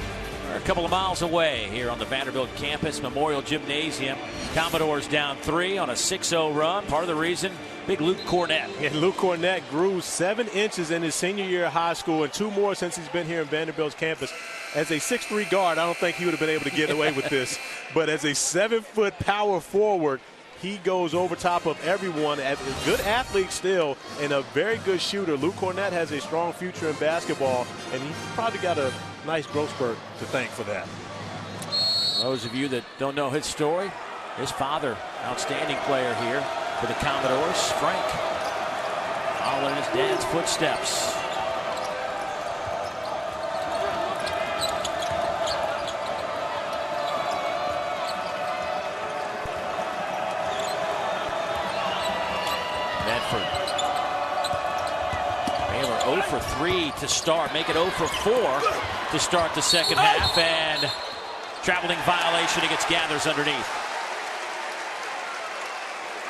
We're a couple of miles away here on the Vanderbilt campus, Memorial Gymnasium. Commodores down 3 on a 6-0 run. Part of the reason, big Luke Cornett. And Luke Cornett grew 7 inches in his senior year of high school and 2 more since he's been here in Vanderbilt's campus. As a 6'3" guard, I don't think he would have been able to get away with this. But as a 7-foot power forward, he goes over top of everyone. As a good athlete still and a very good shooter. Luke Cornett has a strong future in basketball, and he probably got a nice growth spurt to thank for that. Those of you that don't know his story, his father, outstanding player here for the Commodores, Frank, following his dad's footsteps. Medford. Baylor 0 for 3 to start. Make it 0 for 4 to start the second half. And traveling violation against Gathers underneath.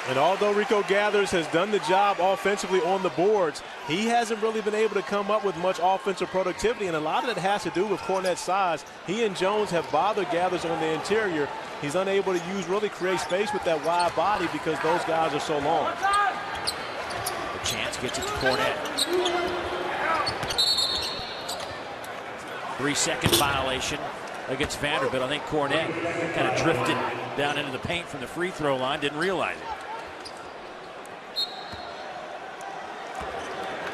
And although Rico Gathers has done the job offensively on the boards, he hasn't really been able to come up with much offensive productivity. And a lot of that has to do with Cornett's size. He and Jones have bothered Gathers on the interior. He's unable to create space with that wide body because those guys are so long. Chance gets it to Cornett. 3-second violation against Vanderbilt. I think Cornett kind of drifted down into the paint from the free throw line, didn't realize it.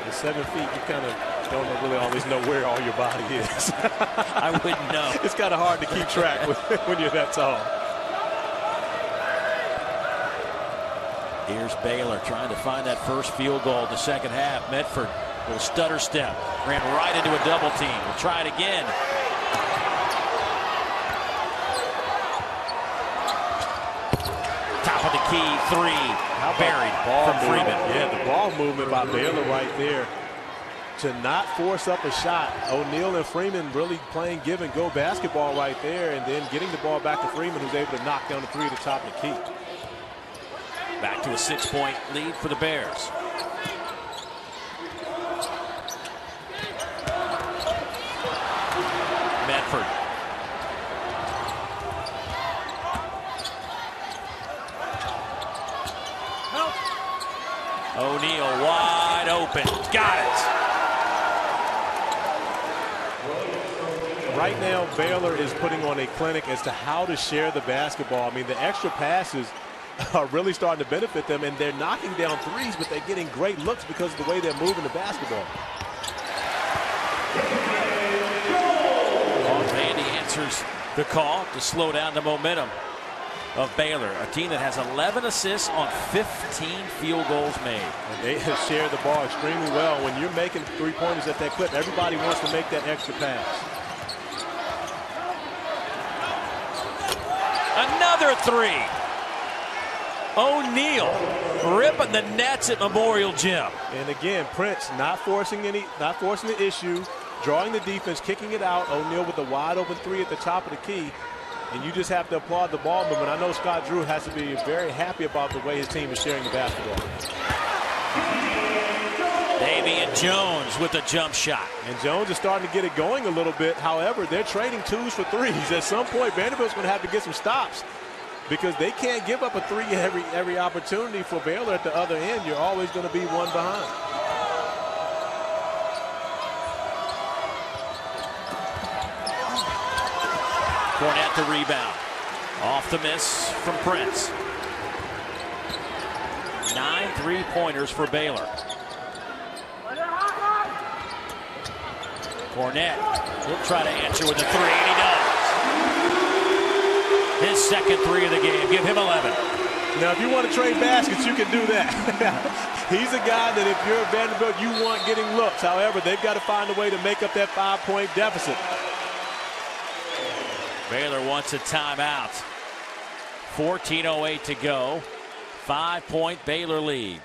At 7 feet, you kind of don't really always know where all your body is. I wouldn't know. It's kind of hard to keep track when you're that tall. Here's Baylor trying to find that first field goal in the second half. Medford, little stutter step, ran right into a double team. We'll try it again. Top of the key, 3, buried from Freeman. Yeah, the ball movement by Baylor right there. To not force up a shot. O'Neal and Freeman really playing give and go basketball right there, and then getting the ball back to Freeman, who's able to knock down the 3 at the top of the key. Back to a 6-point lead for the Bears. Medford. O'Neal wide open. Got it. Right now, Baylor is putting on a clinic as to how to share the basketball. I mean, the extra passes are really starting to benefit them, and they're knocking down 3s, but they're getting great looks because of the way they're moving the basketball. Vandy answers the call to slow down the momentum of Baylor, a team that has 11 assists on 15 field goals made. And they have shared the ball extremely well. When you're making 3-pointers at that clip, everybody wants to make that extra pass. Another 3. O'Neal ripping the nets at Memorial Gym. And again, Prince not forcing the issue, drawing the defense, kicking it out. O'Neal with a wide open 3 at the top of the key. And you just have to applaud the ball movement. I know Scott Drew has to be very happy about the way his team is sharing the basketball. Damian Jones with a jump shot. And Jones is starting to get it going a little bit. However, they're trading 2s for 3s. At some point, Vanderbilt's going to have to get some stops, because they can't give up a 3 every opportunity. For Baylor at the other end, you're always going to be 1 behind. Cornett the rebound. Off the miss from Prince. 9 3-pointers for Baylor. Cornett will try to answer with a 3, and he does. His second 3 of the game. Give him 11. Now, if you want to trade baskets, you can do that. He's a guy that if you're Vanderbilt, you want getting looks. However, they've got to find a way to make up that 5-point deficit. Baylor wants a timeout. 14:08 to go. 5-point Baylor lead.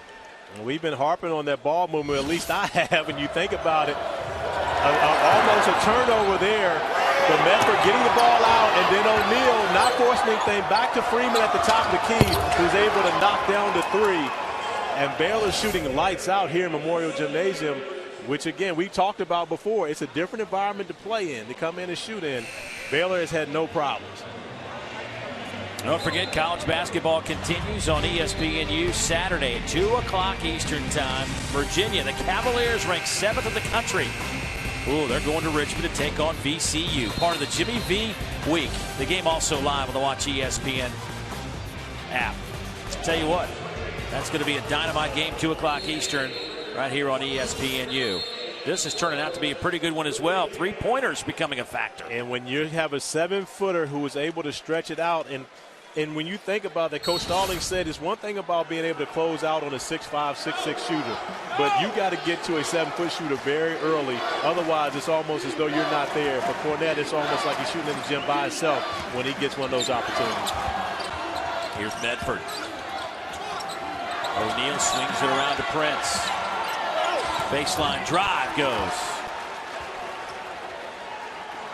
We've been harping on that ball movement, at least I have, when you think about it. Almost a turnover there. But Medford getting the ball out, and then O'Neal not forcing anything. Back to Freeman at the top of the key, who's able to knock down the 3. And Baylor shooting lights out here in Memorial Gymnasium. which, again, we talked about before. It's a different environment to play in, to come in and shoot in. Baylor has had no problems. Don't forget, college basketball continues on ESPNU Saturday at 2 o'clock Eastern Time. Virginia, the Cavaliers, ranked 7th in the country. Ooh, they're going to Richmond to take on VCU, part of the Jimmy V Week. The game also live on the Watch ESPN app. Tell you what, that's going to be a dynamite game, 2 o'clock Eastern, right here on ESPNU. This is turning out to be a pretty good one as well. 3-pointers becoming a factor. And when you have a 7-footer who is able to stretch it out, and when you think about that, Coach Stallings said it's one thing about being able to close out on a 6'5", 6'6" shooter, but you got to get to a 7-foot shooter very early. Otherwise, it's almost as though you're not there. For Cornette, it's almost like he's shooting in the gym by himself when he gets one of those opportunities. Here's Medford. O'Neal swings it around to Prince. Baseline drive goes.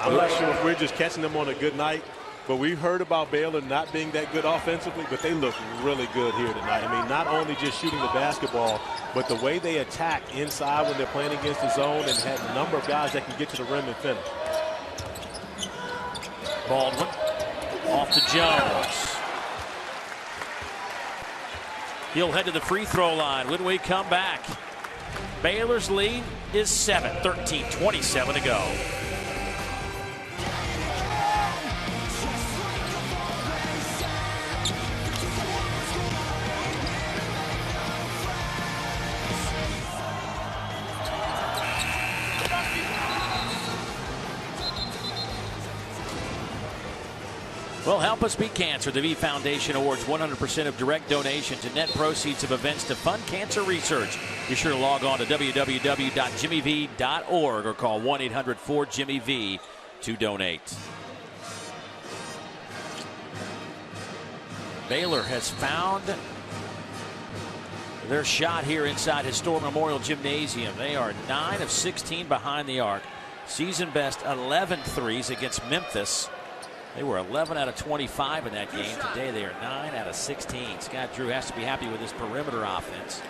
I'm not sure if we're just catching them on a good night, but we've heard about Baylor not being that good offensively, but they look really good here tonight. I mean, not only just shooting the basketball, but the way they attack inside when they're playing against the zone and have a number of guys that can get to the rim and finish. Baldwin off to Jones. He'll head to the free throw line when we come back. Baylor's lead is 7, 13:27 to go. Well, help us beat cancer. The V Foundation awards 100% of direct donation to net proceeds of events to fund cancer research. Be sure to log on to www.jimmyv.org or call 1-800-4JIMMY-V to donate. Baylor has found their shot here inside historic Memorial Gymnasium. They are 9 of 16 behind the arc. Season best 11 threes against Memphis. They were 11 out of 25 in that game. Today they are 9 out of 16. Scott Drew has to be happy with his perimeter offense.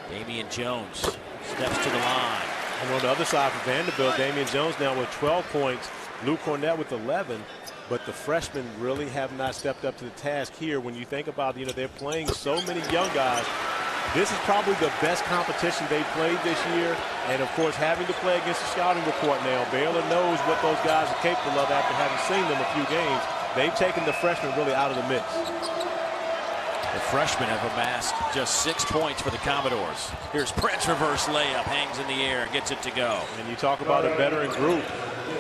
Damian Jones steps to the line. And on the other side for Vanderbilt, Damian Jones now with 12 points. Luke Cornette with 11. But the freshmen really have not stepped up to the task here. When you think about, they're playing so many young guys. This is probably the best competition they've played this year. And, of course, having to play against the scouting report now, Baylor knows what those guys are capable of after having seen them a few games. They've taken the freshmen really out of the mix. The freshmen have amassed just 6 points for the Commodores. Here's Prince, reverse layup, hangs in the air, gets it to go. And you talk about a veteran group.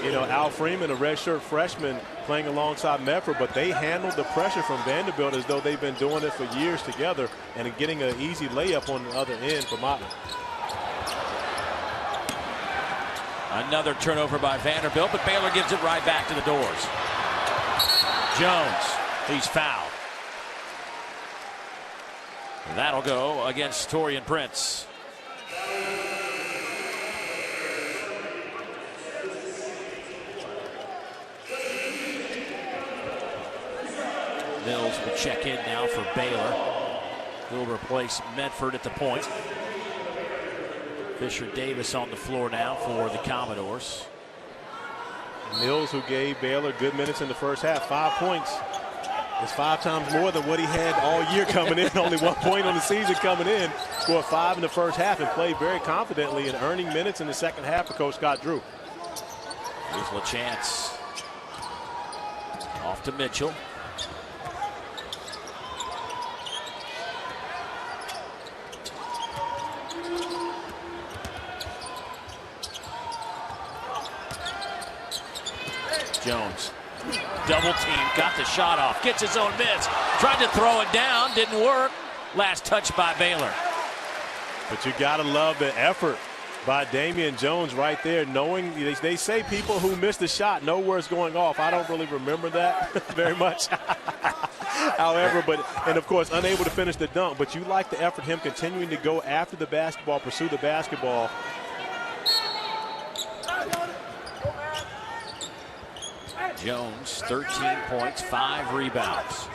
Al Freeman, a redshirt freshman, playing alongside Medford, but they handled the pressure from Vanderbilt as though they've been doing it for years together and getting an easy layup on the other end for Motley. Another turnover by Vanderbilt, but Baylor gives it right back to the doors. Jones, he's fouled. That'll go against Torian Prince. Mills will check in now for Baylor. He'll replace Medford at the point. Fisher Davis on the floor now for the Commodores. Mills, who gave Baylor good minutes in the first half, 5 points. It's 5 times more than what he had all year coming in. Only 1 point on the season coming in. Scored 5 in the first half and played very confidently in earning minutes in the second half for Coach Scott Drew. Here's LaChance. Off to Mitchell. Jones, double team, got the shot off, gets his own miss, tried to throw it down, didn't work. Last touch by Baylor. But you got to love the effort by Damian Jones right there, knowing they say people who miss the shot know where it's going off. I don't really remember that very much. However, and of course, unable to finish the dunk, but you like the effort, him continuing to go after the basketball, pursue the basketball. Jones, 13 points, 5 rebounds.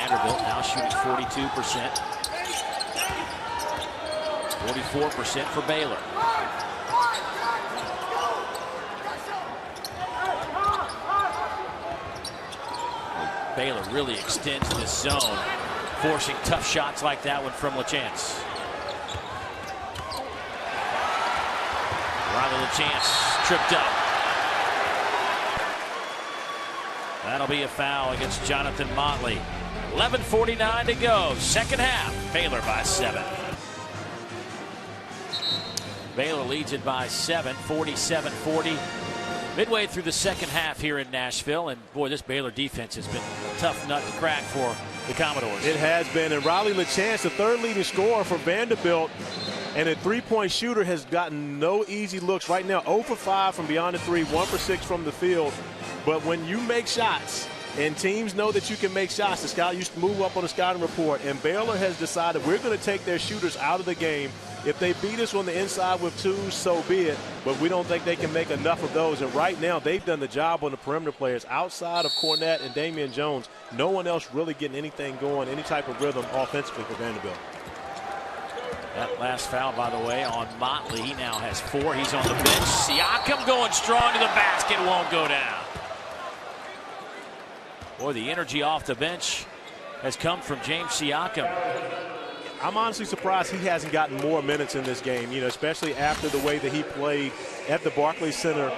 Vanderbilt now shooting 42%. 44% for Baylor. Baylor really extends this zone, forcing tough shots like that one from LaChance. Riley LaChance tripped up. That'll be a foul against Jonathan Motley. 11:49 to go. Second half. Baylor by 7. Baylor leads it by 7, 47-40. Midway through the second half here in Nashville, and boy, this Baylor defense has been a tough nut to crack for the Commodores. It has been, and Riley LaChance, the third leading scorer for Vanderbilt, and a three-point shooter, has gotten no easy looks right now. 0 for 5 from beyond the three, 1 for 6 from the field. But when you make shots, and teams know that you can make shots, the scout used to move up on the scouting report, and Baylor has decided we're going to take their shooters out of the game. If they beat us on the inside with 2s, so be it. But we don't think they can make enough of those. And right now, they've done the job on the perimeter players. Outside of Cornette and Damian Jones, no one else really getting anything going, any type of rhythm offensively for Vanderbilt. That last foul, by the way, on Motley. He now has 4. He's on the bench. Siakam going strong to the basket. Won't go down. Boy, the energy off the bench has come from James Siakam. I'm honestly surprised he hasn't gotten more minutes in this game, especially after the way that he played at the Barclays Center.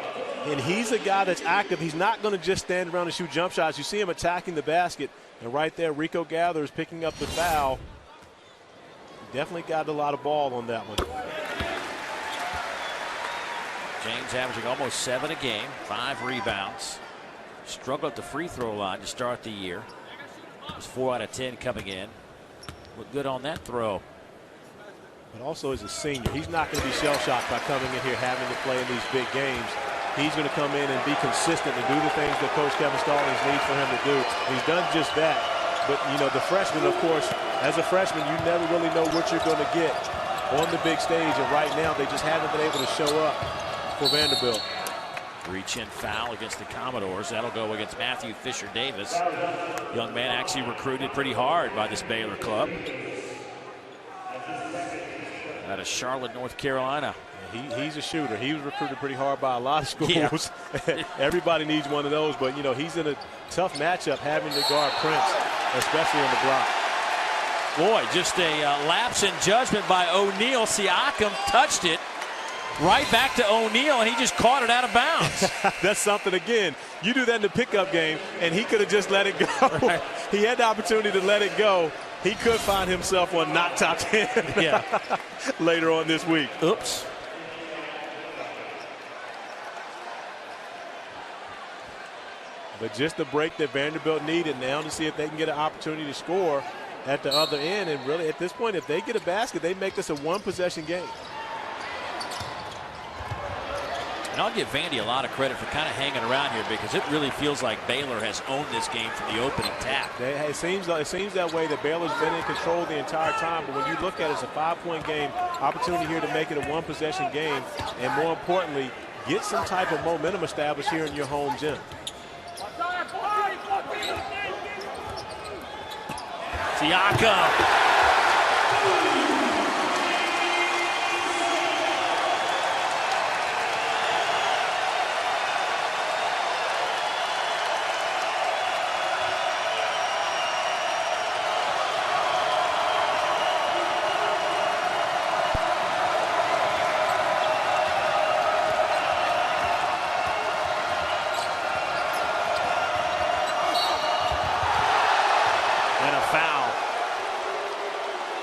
And he's a guy that's active. He's not going to just stand around and shoot jump shots. You see him attacking the basket. And right there, Rico Gathers picking up the foul. Definitely got a lot of ball on that one. James averaging almost 7 a game, 5 rebounds. Struggled at the free throw line to start the year. It was 4 out of 10 coming in. Looked good on that throw. But also as a senior, he's not going to be shell-shocked by coming in here having to play in these big games. He's going to come in and be consistent and do the things that Coach Kevin Stallings needs for him to do. He's done just that. But, the freshman, of course, as a freshman, you never really know what you're going to get on the big stage. And right now, they just haven't been able to show up for Vanderbilt. Reach-in foul against the Commodores. That'll go against Matthew Fisher-Davis. Young man actually recruited pretty hard by this Baylor club. Out of Charlotte, North Carolina. He's a shooter. He was recruited pretty hard by a lot of schools. Yeah. Everybody needs one of those. But, he's in a tough matchup having to guard Prince, especially on the block. Boy, just a lapse in judgment by O'Neal. Siakam touched it. Right back to O'Neal, and he just caught it out of bounds. That's something, again, you do that in the pickup game, and he could have just let it go. Right. He had the opportunity to let it go. He could find himself on not top 10 later on this week. Oops. But just the break that Vanderbilt needed now to see if they can get an opportunity to score at the other end. And really, at this point, if they get a basket, they make this a one-possession game. And I'll give Vandy a lot of credit for kind of hanging around here, because it really feels like Baylor has owned this game from the opening tap. It seems that way, that Baylor's been in control the entire time. But when you look at it, it's a 5-point game, opportunity here to make it a one-possession game, and more importantly, get some type of momentum established here in your home gym. Siakam.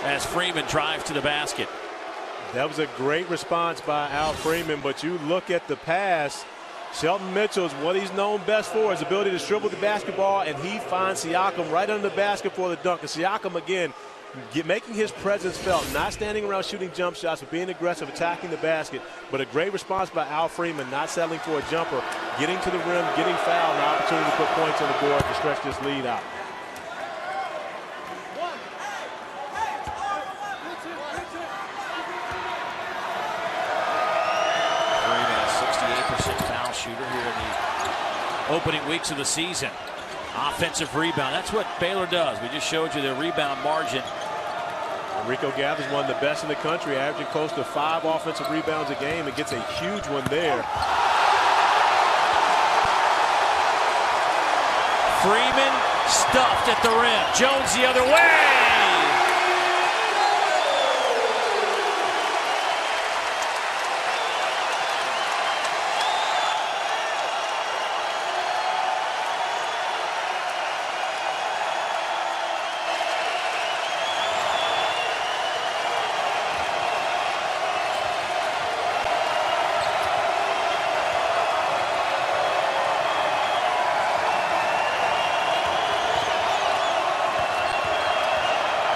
As Freeman drives to the basket. That was a great response by Al Freeman, but you look at the pass, Shelton Mitchell's what he's known best for, his ability to dribble the basketball, and he finds Siakam right under the basket for the dunk. And Siakam, again, making his presence felt, not standing around shooting jump shots, but being aggressive, attacking the basket. But a great response by Al Freeman, not settling for a jumper, getting to the rim, getting fouled, an opportunity to put points on the board to stretch this lead out. Shooter here in the opening weeks of the season. Offensive rebound. That's what Baylor does. We just showed you their rebound margin. Rico Gathers one of the best in the country, averaging close to 5 offensive rebounds a game, and gets a huge one there. Freeman stuffed at the rim. Jones the other way.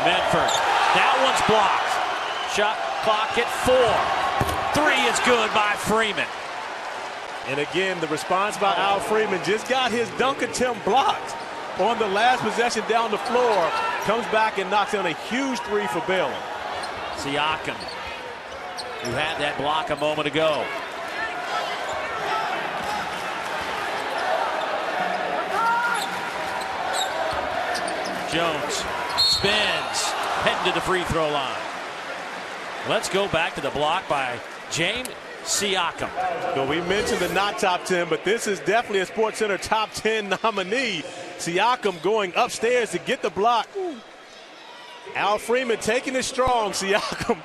Medford. That one's blocked. Shot clock at 4. 3 is good by Freeman. And again, the response by Al Freeman, just got his dunk attempt blocked on the last possession down the floor. Comes back and knocks down a huge 3 for Baylor. Siakam, who had that block a moment ago. Jones spins, heading to the free throw line. Let's go back to the block by James Siakam. Well, we mentioned the not top 10, but this is definitely a SportsCenter top 10 nominee. Siakam going upstairs to get the block. Al Freeman taking it strong. Siakam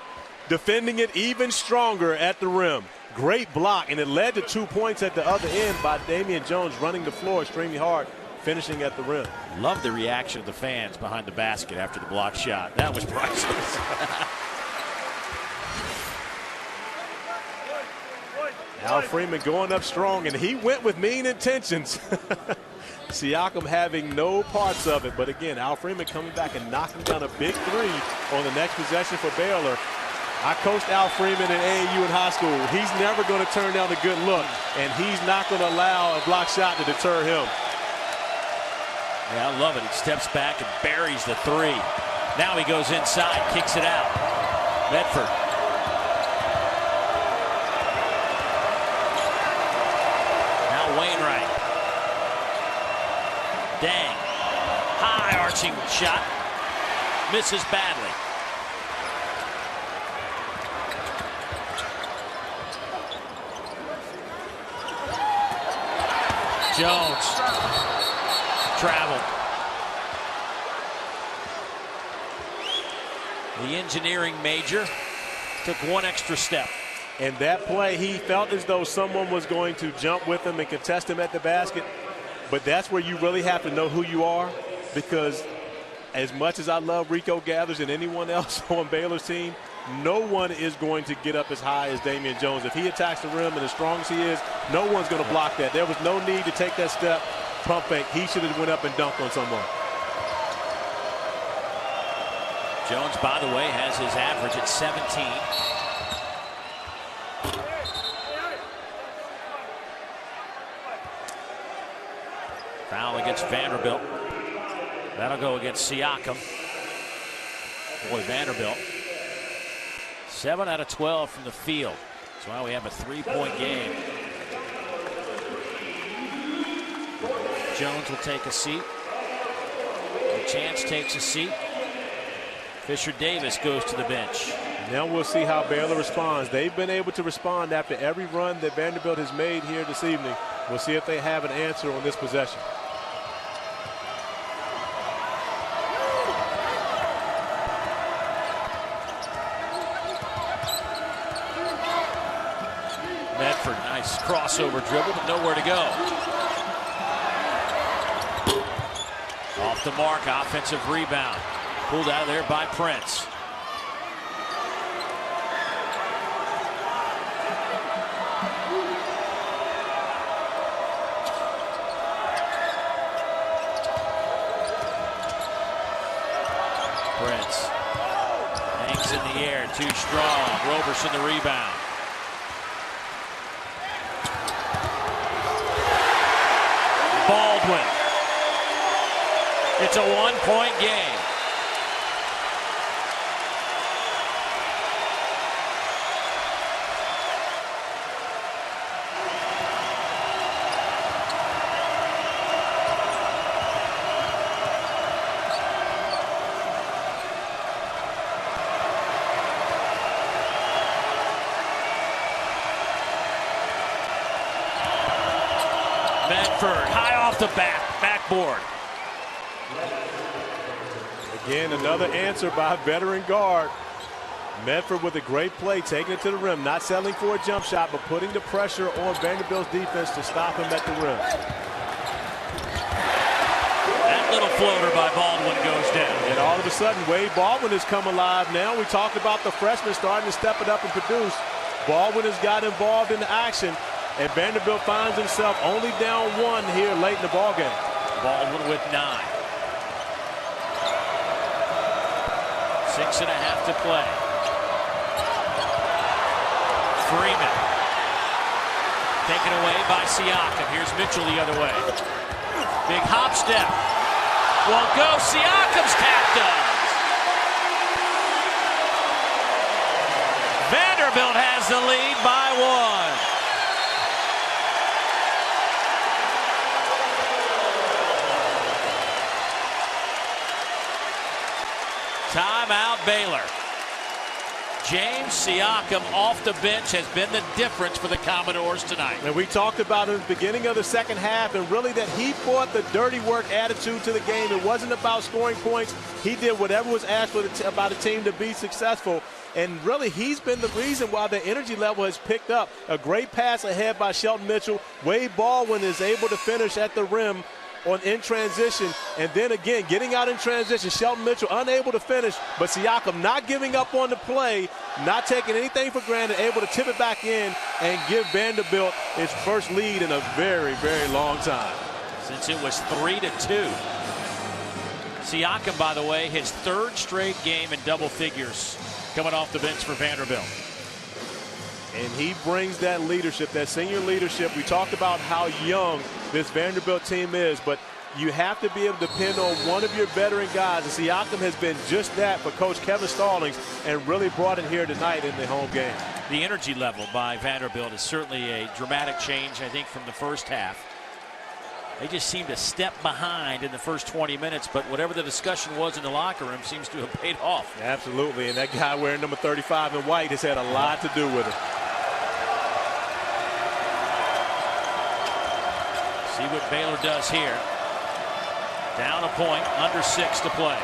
defending it even stronger at the rim. Great block, and it led to 2 points at the other end by Damian Jones running the floor extremely hard, finishing at the rim. Love the reaction of the fans behind the basket after the block shot. That was priceless. Al Freeman going up strong, and he went with mean intentions. Siakam having no parts of it. But again, Al Freeman coming back and knocking down a big 3 on the next possession for Baylor. I coached Al Freeman at AAU in high school. He's never going to turn down a good look, and he's not going to allow a block shot to deter him. Yeah, I love it. He steps back and buries the 3. Now he goes inside, kicks it out. Medford. Now Wainwright. Dang. High arching shot. Misses badly. Jones. Traveled. The engineering major took one extra step. And that play, he felt as though someone was going to jump with him and contest him at the basket. But that's where you really have to know who you are, because as much as I love Rico Gathers and anyone else on Baylor's team, no one is going to get up as high as Damian Jones. If he attacks the rim and as strong as he is, no one's going to block that. There was no need to take that step, pump fake. He should have went up and dunked on someone. Jones, by the way, has his average at 17. Foul against Vanderbilt. That'll go against Siakam. Boy, Vanderbilt. 7 out of 12 from the field. That's why we have a 3-point game. Jones will take a seat. Chance takes a seat. Fisher Davis goes to the bench. Now we'll see how Baylor responds. They've been able to respond after every run that Vanderbilt has made here this evening. We'll see if they have an answer on this possession. Medford, nice crossover dribble, but nowhere to go. Off the mark, offensive rebound. Pulled out of there by Prince. Prince hangs in the air, too strong. Roberson the rebound. Baldwin. It's a 1-point game. off the backboard. Again, another answer by veteran guard. Medford with a great play, taking it to the rim, not settling for a jump shot, but putting the pressure on Vanderbilt's defense to stop him at the rim. That little floater by Baldwin goes down. And all of a sudden, Wade Baldwin has come alive now. We talked about the freshman starting to step it up and produce. Baldwin has got involved in the action, and Vanderbilt finds himself only down 1 here late in the ballgame. Baldwin with 9. 6.5 to play. Freeman. Taken away by Siakam. Here's Mitchell the other way. Big hop step. Won't go. Siakam's tap does. Vanderbilt has the lead by 1. Timeout Baylor. James Siakam off the bench has been the difference for the Commodores tonight. And we talked about in the beginning of the second half, and really that he brought the dirty work attitude to the game. It wasn't about scoring points. He did whatever was asked by the team to be successful. And really, he's been the reason why the energy level has picked up. A great pass ahead by Shelton Mitchell. Wade Baldwin is able to finish at the rim in transition, and then again getting out in transition. Shelton Mitchell unable to finish, but Siakam not giving up on the play, not taking anything for granted, able to tip it back in and give Vanderbilt its first lead in a very, very long time. Since it was 3-2. Siakam, by the way, his 3rd straight game in double figures coming off the bench for Vanderbilt. And he brings that leadership, that senior leadership. We talked about how young this Vanderbilt team is, but you have to be able to depend on one of your veteran guys. And Siakam has been just that for Coach Kevin Stallings and really brought it here tonight in the home game. The energy level by Vanderbilt is certainly a dramatic change, I think, from the first half. They just seem to step behind in the first 20 minutes, but whatever the discussion was in the locker room seems to have paid off. Absolutely, and that guy wearing number 35 in white has had a lot to do with it. See what Baylor does here. Down a point, under 6 to play.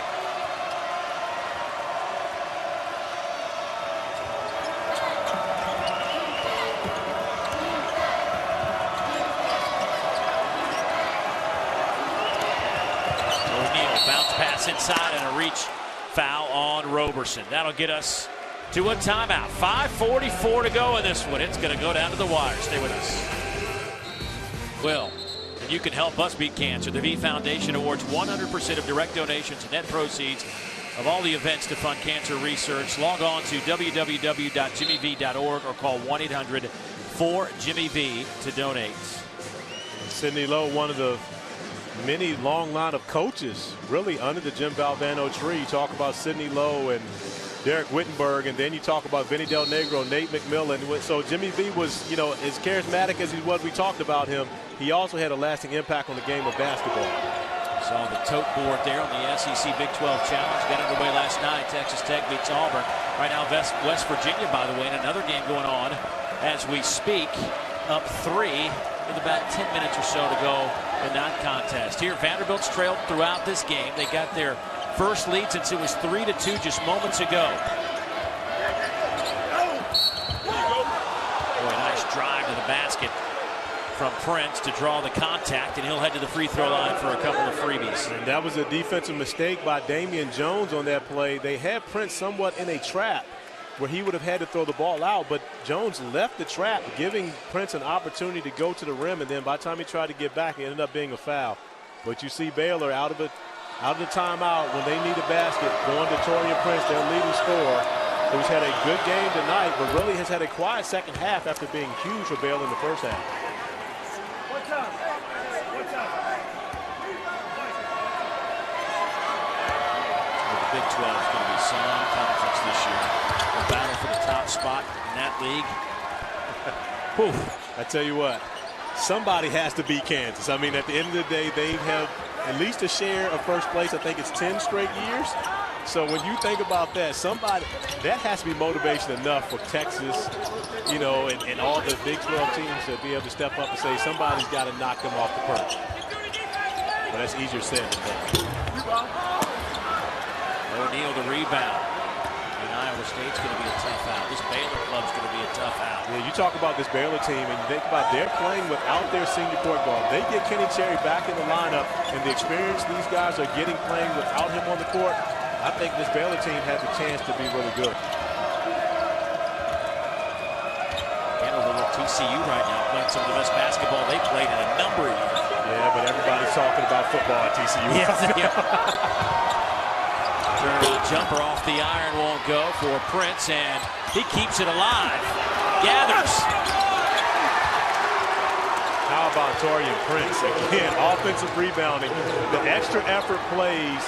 O'Neal, bounce pass inside and a reach foul on Roberson. That'll get us to a timeout. 5:44 to go in this one. It's going to go down to the wire. Stay with us. Well, and you can help us beat cancer. The V Foundation awards 100% of direct donations and net proceeds of all the events to fund cancer research. Log on to www.jimmyv.org or call 1-800-4-JIMMY-V to donate. Sidney Lowe, one of the many long line of coaches really under the Jim Valvano tree. You talk about Sidney Lowe and Derek Wittenberg, and then you talk about Vinny Del Negro, Nate McMillan. So Jimmy V was, as charismatic as he was, we talked about him. He also had a lasting impact on the game of basketball. Saw the tote board there on the SEC Big 12 Challenge. Got underway last night. Texas Tech beats Auburn. Right now, West Virginia, by the way, in another game going on as we speak, up 3 with about 10 minutes or so to go in that contest. Here, Vanderbilt's trailed throughout this game. They got their first lead since it was 3-2 just moments ago. Boy, nice drive to the basket from Prince to draw the contact, and he'll head to the free throw line for a couple of freebies. And that was a defensive mistake by Damian Jones on that play. They had Prince somewhat in a trap where he would have had to throw the ball out, but Jones left the trap, giving Prince an opportunity to go to the rim, and then by the time he tried to get back, it ended up being a foul. But you see Baylor out of the timeout when they need a basket, going to Torian Prince, their leading scorer, who's had a good game tonight, but really has had a quiet second half after being huge for Baylor in the first half. What's up? What's up? The Big 12 is going to be some conference this year. The battle for the top spot in that league. Whew. I tell you what, somebody has to beat Kansas. I mean, at the end of the day, they have at least a share of first place. I think it's 10 straight years. So when you think about that, that has to be motivation enough for Texas, and all the Big 12 teams to be able to step up and say somebody's got to knock them off the perch. but that's easier said than done. O'Neal the rebound. And Iowa State's going to be a tough out. This Baylor club's going to be a tough out. Yeah, you talk about this Baylor team, and you think about they're playing without their senior point guard. They get Kenny Cherry back in the lineup, and the experience these guys are getting playing without him on the court, I think this Baylor team has a chance to be really good. TCU right now playing some of the best basketball they played in a number of years. Yeah, but everybody's talking about football at TCU. Yeah. Turnaround jumper off the iron won't go for Prince, and he keeps it alive. Gathers. How about Taurean Prince? Again, offensive rebounding. The extra effort plays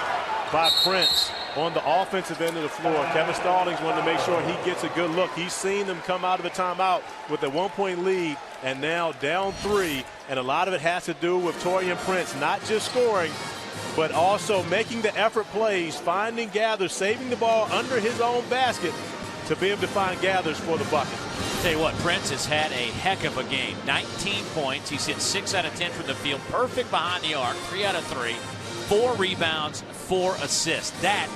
by Prince on the offensive end of the floor. Kevin Stallings wanted to make sure he gets a good look. He's seen them come out of a timeout with a 1-point lead and now down 3. And a lot of it has to do with Taurean Prince not just scoring, but also making the effort plays, finding Gathers, saving the ball under his own basket to be able to find Gathers for the bucket. Tell you what, Prince has had a heck of a game. 19 points. He's hit 6 out of 10 from the field. Perfect behind the arc. 3 out of 3. 4 rebounds, 4 assists. That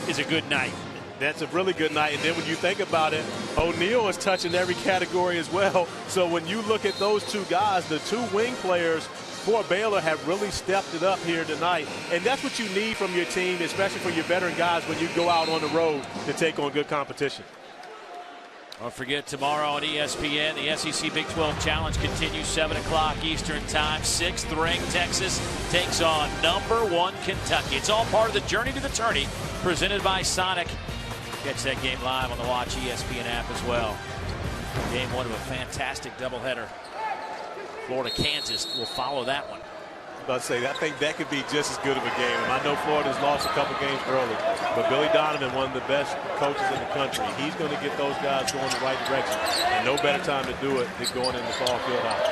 is a good night. That's a really good night. And then when you think about it, O'Neal is touching every category as well. So when you look at those two guys, the two wing players for Baylor have really stepped it up here tonight. And that's what you need from your team, especially for your veteran guys when you go out on the road to take on good competition. Don't forget, tomorrow on ESPN, the SEC Big 12 Challenge continues, 7 o'clock Eastern Time. 6th ranked Texas takes on number 1 Kentucky. It's all part of the Journey to the Tourney, presented by Sonic. Catch that game live on the Watch ESPN app as well. Game 1 of a fantastic doubleheader. Florida-Kansas will follow that one. I think that could be just as good of a game. And I know Florida's lost a couple games early, but Billy Donovan, one of the best coaches in the country, he's going to get those guys going the right direction. And no better time to do it than going in the fall field out.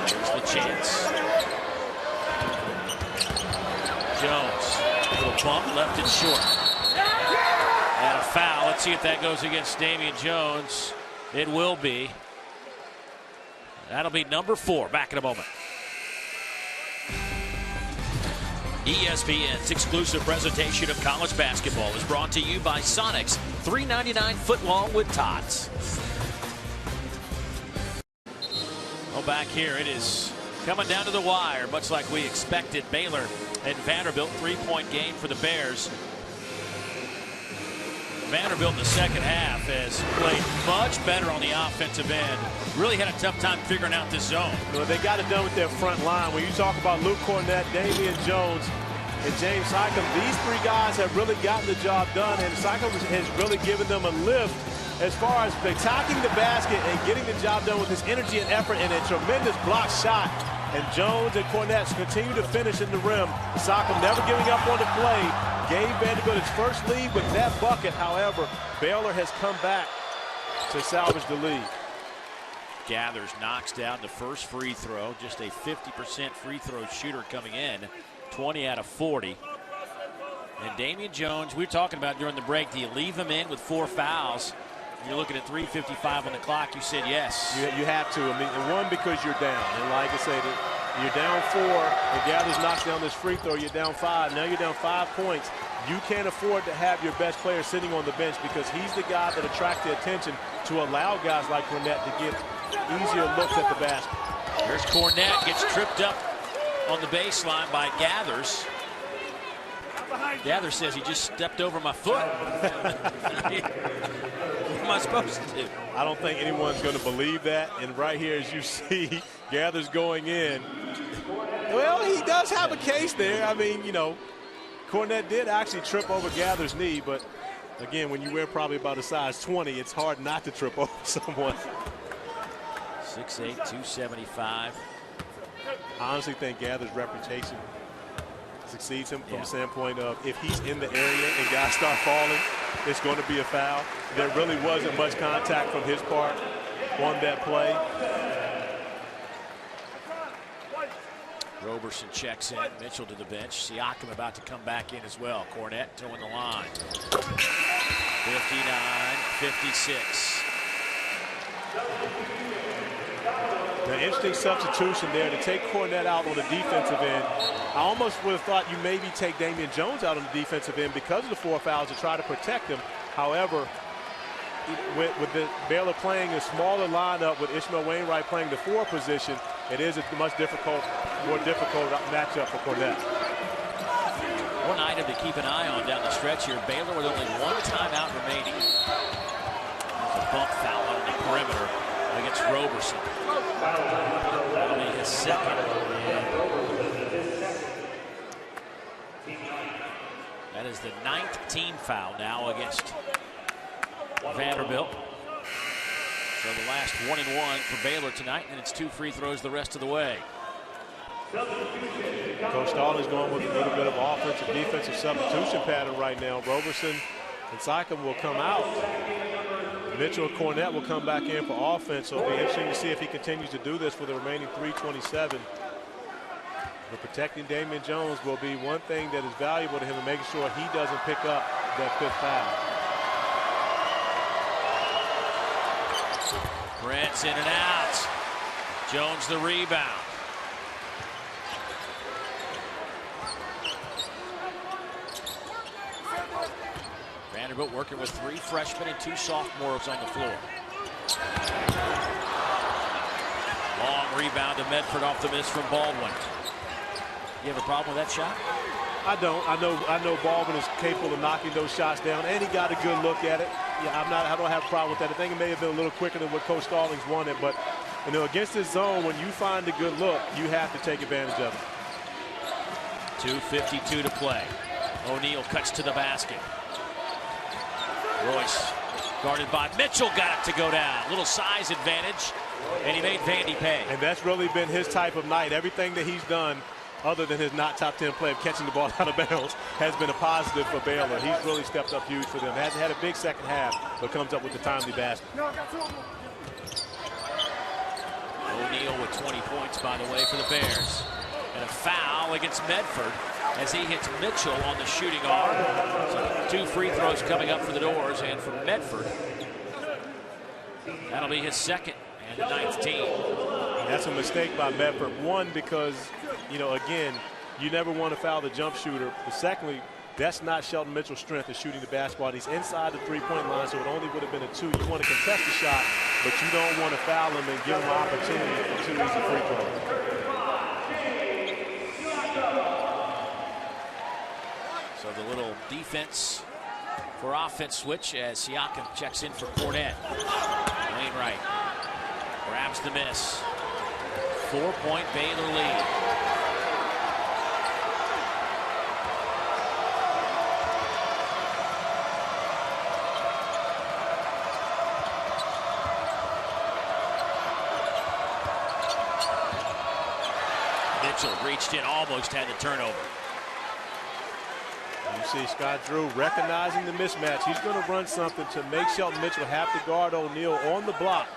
Here's the chance. Jones, a little bump, left it short. And a foul. Let's see if that goes against Damian Jones. It will be. That'll be number 4. Back in a moment. ESPN's exclusive presentation of college basketball is brought to you by Sonic's $3.99 footlong with tots. Well, back here it is coming down to the wire, much like we expected. Baylor and Vanderbilt, 3-point game for the Bears. Vanderbilt in the second half has played much better on the offensive end. Really had a tough time figuring out this zone. Well, they got it done with their front line. When you talk about Luke Cornett, Damian Jones, and James Sycom, these 3 guys have really gotten the job done, and Sycom has really given them a lift as far as attacking the basket and getting the job done with his energy and effort and a tremendous block shot. And Jones and Cornett continue to finish in the rim. Sycom never giving up on the play. Gave Vanderbilt its first lead with that bucket. However, Baylor has come back to salvage the lead. Gathers knocks down the first free throw. Just a 50% free throw shooter coming in. 20 out of 40. And Damian Jones, we were talking about during the break, do you leave him in with 4 fouls? You're looking at 3:55 on the clock. You said yes. You have to. I mean, and one, because you're down. And like I said, you're down 4, and Gathers knocks down this free throw. You're down 5. Now you're down 5 points. You can't afford to have your best player sitting on the bench because he's the guy that attracts the attention to allow guys like Cornett to get easier looks at the basket. Here's Cornett, gets tripped up on the baseline by Gathers. Gathers says he just stepped over my foot. What am I supposed to do? I don't think anyone's going to believe that. And right here, as you see, Gathers going in. Well, he does have a case there. I mean, you know, Cornett did actually trip over Gathers' knee, but again, when you wear probably about a size 20, it's hard not to trip over someone. 6'8", 275. I honestly think Gathers' reputation succeeds him from the standpoint of if he's in the area and guys start falling, it's going to be a foul. There really wasn't much contact from his part on that play. Roberson checks in. Mitchell to the bench. Siakam about to come back in as well. Cornett towing the line. 59-56. An interesting substitution there to take Cornette out on the defensive end. I almost would have thought you maybe take Damian Jones out on the defensive end because of the 4 fouls to try to protect him. However, with the Baylor playing a smaller lineup with Ishmael Wainwright playing the 4 position, it is a much more difficult matchup for Cornette. One item to keep an eye on down the stretch here. Baylor with only 1 timeout remaining. There's a bump foul on the perimeter against Roberson. That'll be his second. That is the 9th team foul now against Vanderbilt. So the last 1 and 1 for Baylor tonight, and it's 2 free throws the rest of the way. Coach Stallings going with a little bit of offensive defensive substitution pattern right now. Roberson and Sycamore will come out. Mitchell and Cornette will come back in for offense. So it'll be interesting to see if he continues to do this for the remaining 3:27. But protecting Damian Jones will be one thing that is valuable to him, and making sure he doesn't pick up that 5th foul. Brent's in and out. Jones the rebound. Vanderbilt working with 3 freshmen and 2 sophomores on the floor. Long rebound to Medford off the miss from Baldwin. You have a problem with that shot? I don't. I know Baldwin is capable of knocking those shots down, and he got a good look at it. Yeah, I don't have a problem with that. I think it may have been a little quicker than what Coach Stallings wanted, but you know, against this zone, when you find a good look, you have to take advantage of it. 2:52 to play. O'Neal cuts to the basket. Royce guarded by Mitchell, got it to go down. Little size advantage, and he made Vandy pay. And that's really been his type of night. Everything that he's done, other than his not top 10 play of catching the ball out of bounds, has been a positive for Baylor. He's really stepped up huge for them. Hasn't had a big second half, but comes up with the timely basket. O'Neal with 20 points, by the way, for the Bears. And a foul against Medford as he hits Mitchell on the shooting arm. So 2 free throws coming up for the Doors, and for Medford, that'll be his second and the 9th team. That's a mistake by Medford. One, because, you know, again, you never want to foul the jump shooter. But secondly, that's not Shelton Mitchell's strength, is shooting the basketball. He's inside the 3-point line, so it only would have been a 2. You want to contest the shot, but you don't want to foul him and give him an opportunity for 2 easy free throws. So the little defense for offense switch as Siakam checks in for Cornette. Wainwright grabs the miss. 4-point Baylor lead. Mitchell reached in, almost had the turnover. You see Scott Drew recognizing the mismatch. He's going to run something to make Shelton Mitchell have to guard O'Neal on the block.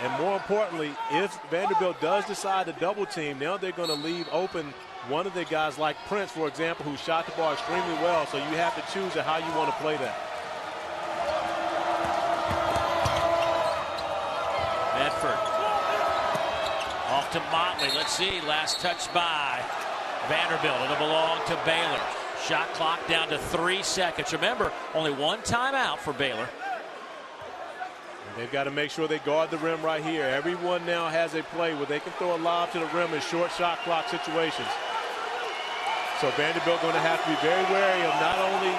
And more importantly, if Vanderbilt does decide to double team, now they're going to leave open one of the guys like Prince, for example, who shot the ball extremely well. So you have to choose how you want to play that. Medford off to Motley. Let's see, last touch by Vanderbilt. It'll belong to Baylor. Shot clock down to 3 seconds. Remember, only 1 timeout for Baylor. They've got to make sure they guard the rim right here. Everyone now has a play where they can throw a lob to the rim in short shot clock situations. So Vanderbilt going to have to be very wary of not only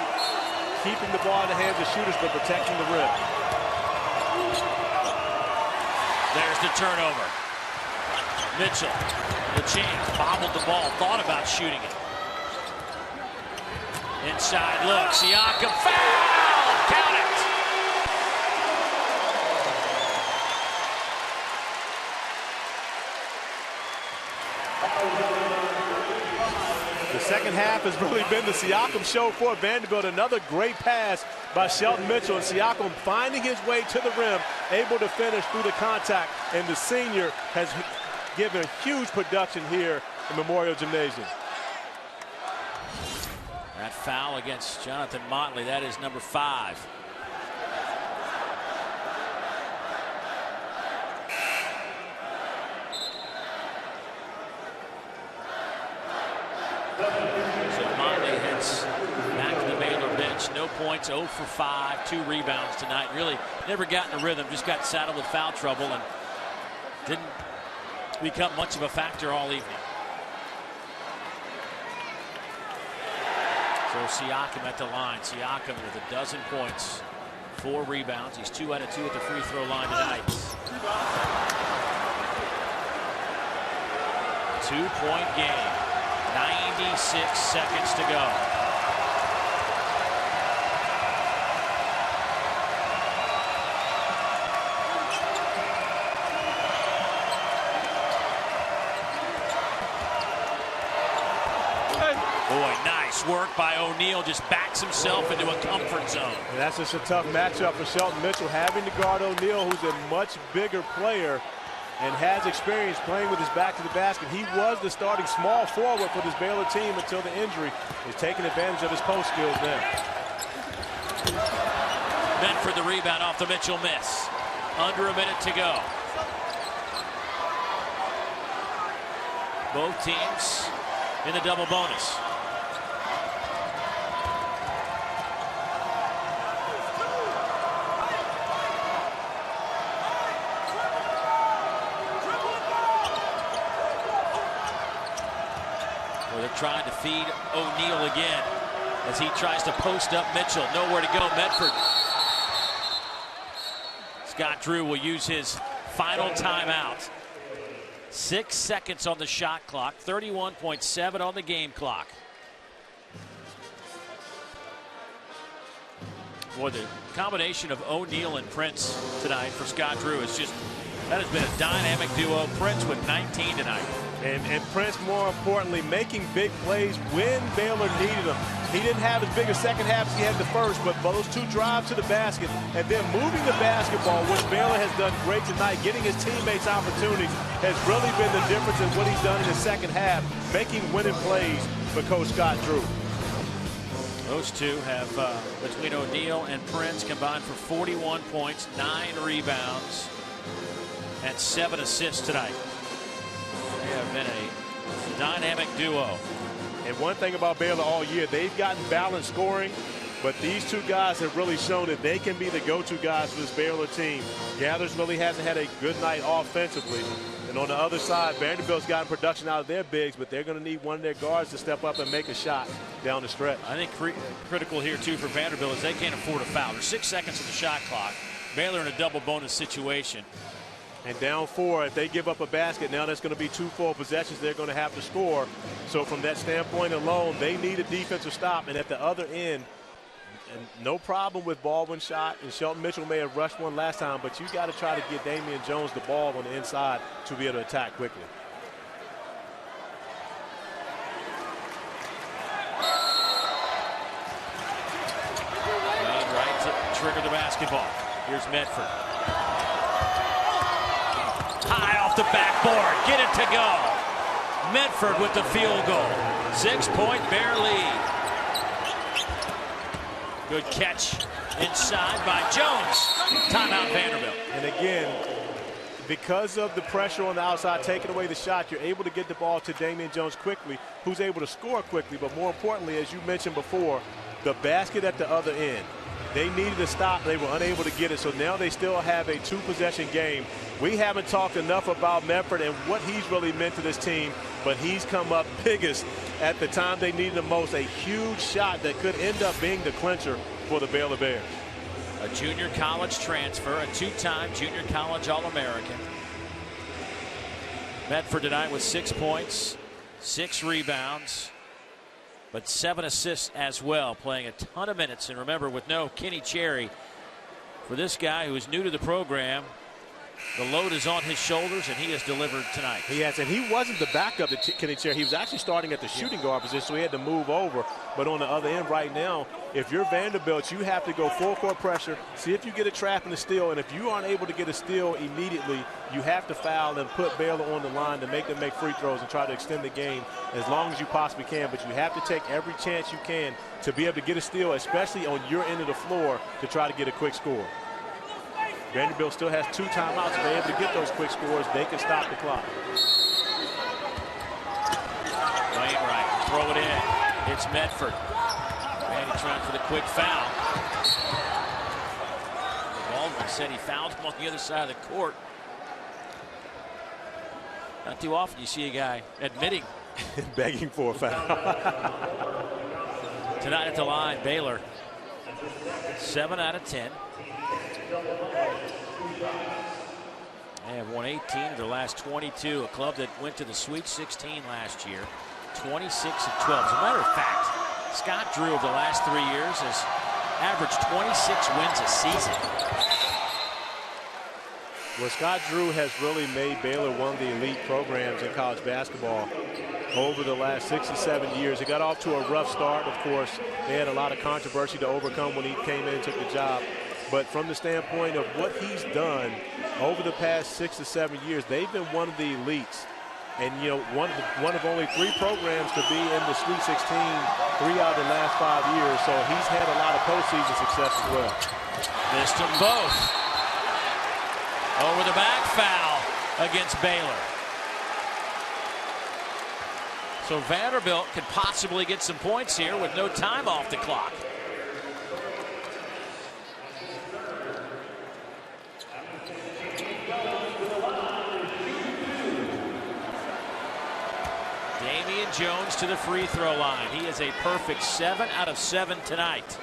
keeping the ball in the hands of shooters, but protecting the rim. There's the turnover. Mitchell, the chance, bobbled the ball, thought about shooting it. Inside look, Siakam, foul! Count it! The second half has really been the Siakam show for Vanderbilt. Another great pass by Shelton Mitchell, and Siakam finding his way to the rim, able to finish through the contact, and the senior has given huge production here in Memorial Gymnasium. That foul against Jonathan Motley, that is number 5. So Motley heads back to the Baylor bench. No points, 0 for 5, 2 rebounds tonight. Really never got in a rhythm, just got saddled with foul trouble and didn't become much of a factor all evening. So Siakam at the line. Siakam with 12 points, 4 rebounds. He's 2 out of 2 at the free throw line tonight. 2-point game. 96 seconds to go. Boy, nice work by O'Neal. Just backs himself into a comfort zone. And that's just a tough matchup for Shelton Mitchell, having to guard O'Neal, who's a much bigger player and has experience playing with his back to the basket. He was the starting small forward for this Baylor team until the injury. He's taking advantage of his post skills now. Medford the rebound off the Mitchell miss. Under a minute to go. Both teams in the double bonus. They're trying to feed O'Neal again as he tries to post up Mitchell. Nowhere to go. Medford. Scott Drew will use his final timeout. 6 seconds on the shot clock. 31.7 on the game clock. Boy, the combination of O'Neal and Prince tonight for Scott Drew is just, that has been a dynamic duo. Prince with 19 tonight. And Prince, more importantly, making big plays when Baylor needed him. He didn't have as big a second half as he had the first, but those 2 drives to the basket and then moving the basketball, which Baylor has done great tonight, getting his teammates opportunities, has really been the difference in what he's done in the second half, making winning plays for Coach Scott Drew. Those two have, between O'Neal and Prince, combined for 41 points, 9 rebounds, and 7 assists tonight. They have been a dynamic duo. And one thing about Baylor all year, they've gotten balanced scoring, but these 2 guys have really shown that they can be the go-to guys for this Baylor team. Gathers really hasn't had a good night offensively. And on the other side, Vanderbilt's gotten production out of their bigs, but they're going to need one of their guards to step up and make a shot down the stretch. I think critical here, too, for Vanderbilt is they can't afford a foul. There's 6 seconds of the shot clock. Baylor in a double bonus situation. And down 4, if they give up a basket, now that's going to be 2 full possessions they're going to have to score. So from that standpoint alone, they need a defensive stop. And at the other end, and no problem with Baldwin's shot. And Shelton Mitchell may have rushed one last time, but you got to try to get Damian Jones the ball on the inside to be able to attack quickly. Lane right to trigger the basketball. Here's Medford. High off the backboard. Get it to go. Medford with the field goal. 6-point Bear lead. Good catch inside by Jones. Timeout Vanderbilt. And again, because of the pressure on the outside, taking away the shot, you're able to get the ball to Damian Jones quickly, who's able to score quickly. But more importantly, as you mentioned before, the basket at the other end. They needed to stop. They were unable to get it. So now they still have a 2-possession game. We haven't talked enough about Medford and what he's really meant to this team, but he's come up biggest at the time they needed him most. A huge shot that could end up being the clincher for the Baylor Bears. A junior college transfer, a 2-time junior college All-American. Medford tonight with 6 points, 6 rebounds, but 7 assists as well, playing a ton of minutes. And remember, with no Kenny Cherry, for this guy who is new to the program, the load is on his shoulders, and he has delivered tonight. He has, and he wasn't the backup to Kenny Cherry. He was actually starting at the shooting guard position, so he had to move over. But on the other end right now, if you're Vanderbilt, you have to go full court pressure, see if you get a trap and a steal, and if you aren't able to get a steal immediately, you have to foul and put Baylor on the line to make them make free throws and try to extend the game as long as you possibly can. But you have to take every chance you can to be able to get a steal, especially on your end of the floor, to try to get a quick score. Vanderbilt still has 2 timeouts. If they're able to get those quick scores, they can stop the clock. Wainwright throw it in. It's Medford. Randy trying for the quick foul. Baldwin said he fouled him on the other side of the court. Not too often you see a guy admitting. Begging for a foul. Tonight at the line, Baylor 7 out of 10. They have won 18 of their last 22. A club that went to the Sweet 16 last year. 26 and 12. As a matter of fact, Scott Drew over the last 3 years has averaged 26 wins a season. Well, Scott Drew has really made Baylor one of the elite programs in college basketball over the last 6 or 7 years. It got off to a rough start, of course. They had a lot of controversy to overcome when he came in and took the job. But from the standpoint of what he's done over the past 6 or 7 years, they've been one of the elites. And, you know, one of only 3 programs to be in the Sweet 16 3 out of the last 5 years. So he's had a lot of postseason success as well. Missed them both. Over the back foul against Baylor. So Vanderbilt could possibly get some points here with no time off the clock. Damian Jones to the free throw line. He is a perfect 7 out of 7 tonight.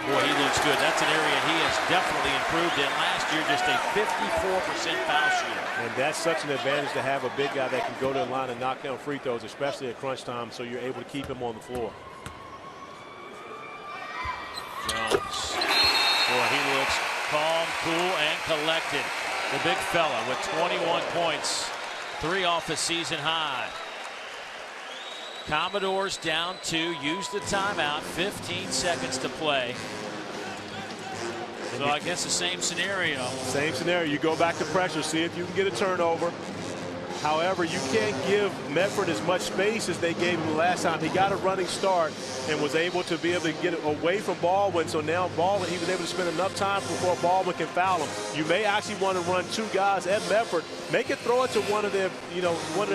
Boy, he looks good. That's an area he has definitely improved in. Last year, just a 54% foul shooter. And that's such an advantage to have a big guy that can go to the line and knock down free throws, especially at crunch time, so you're able to keep him on the floor. Jones. Boy, he looks calm, cool, and collected. The big fella with 21 points, 3 off the season high. Commodores down 2, use the timeout, 15 seconds to play. So I guess the same scenario. Same scenario. You go back to pressure, see if you can get a turnover. However, you can't give Medford as much space as they gave him last time. He got a running start and was able to be able to get away from Baldwin. So now Baldwin, he was able to spend enough time before Baldwin can foul him. You may actually want to run 2 guys at Medford. Make it throw it to one of their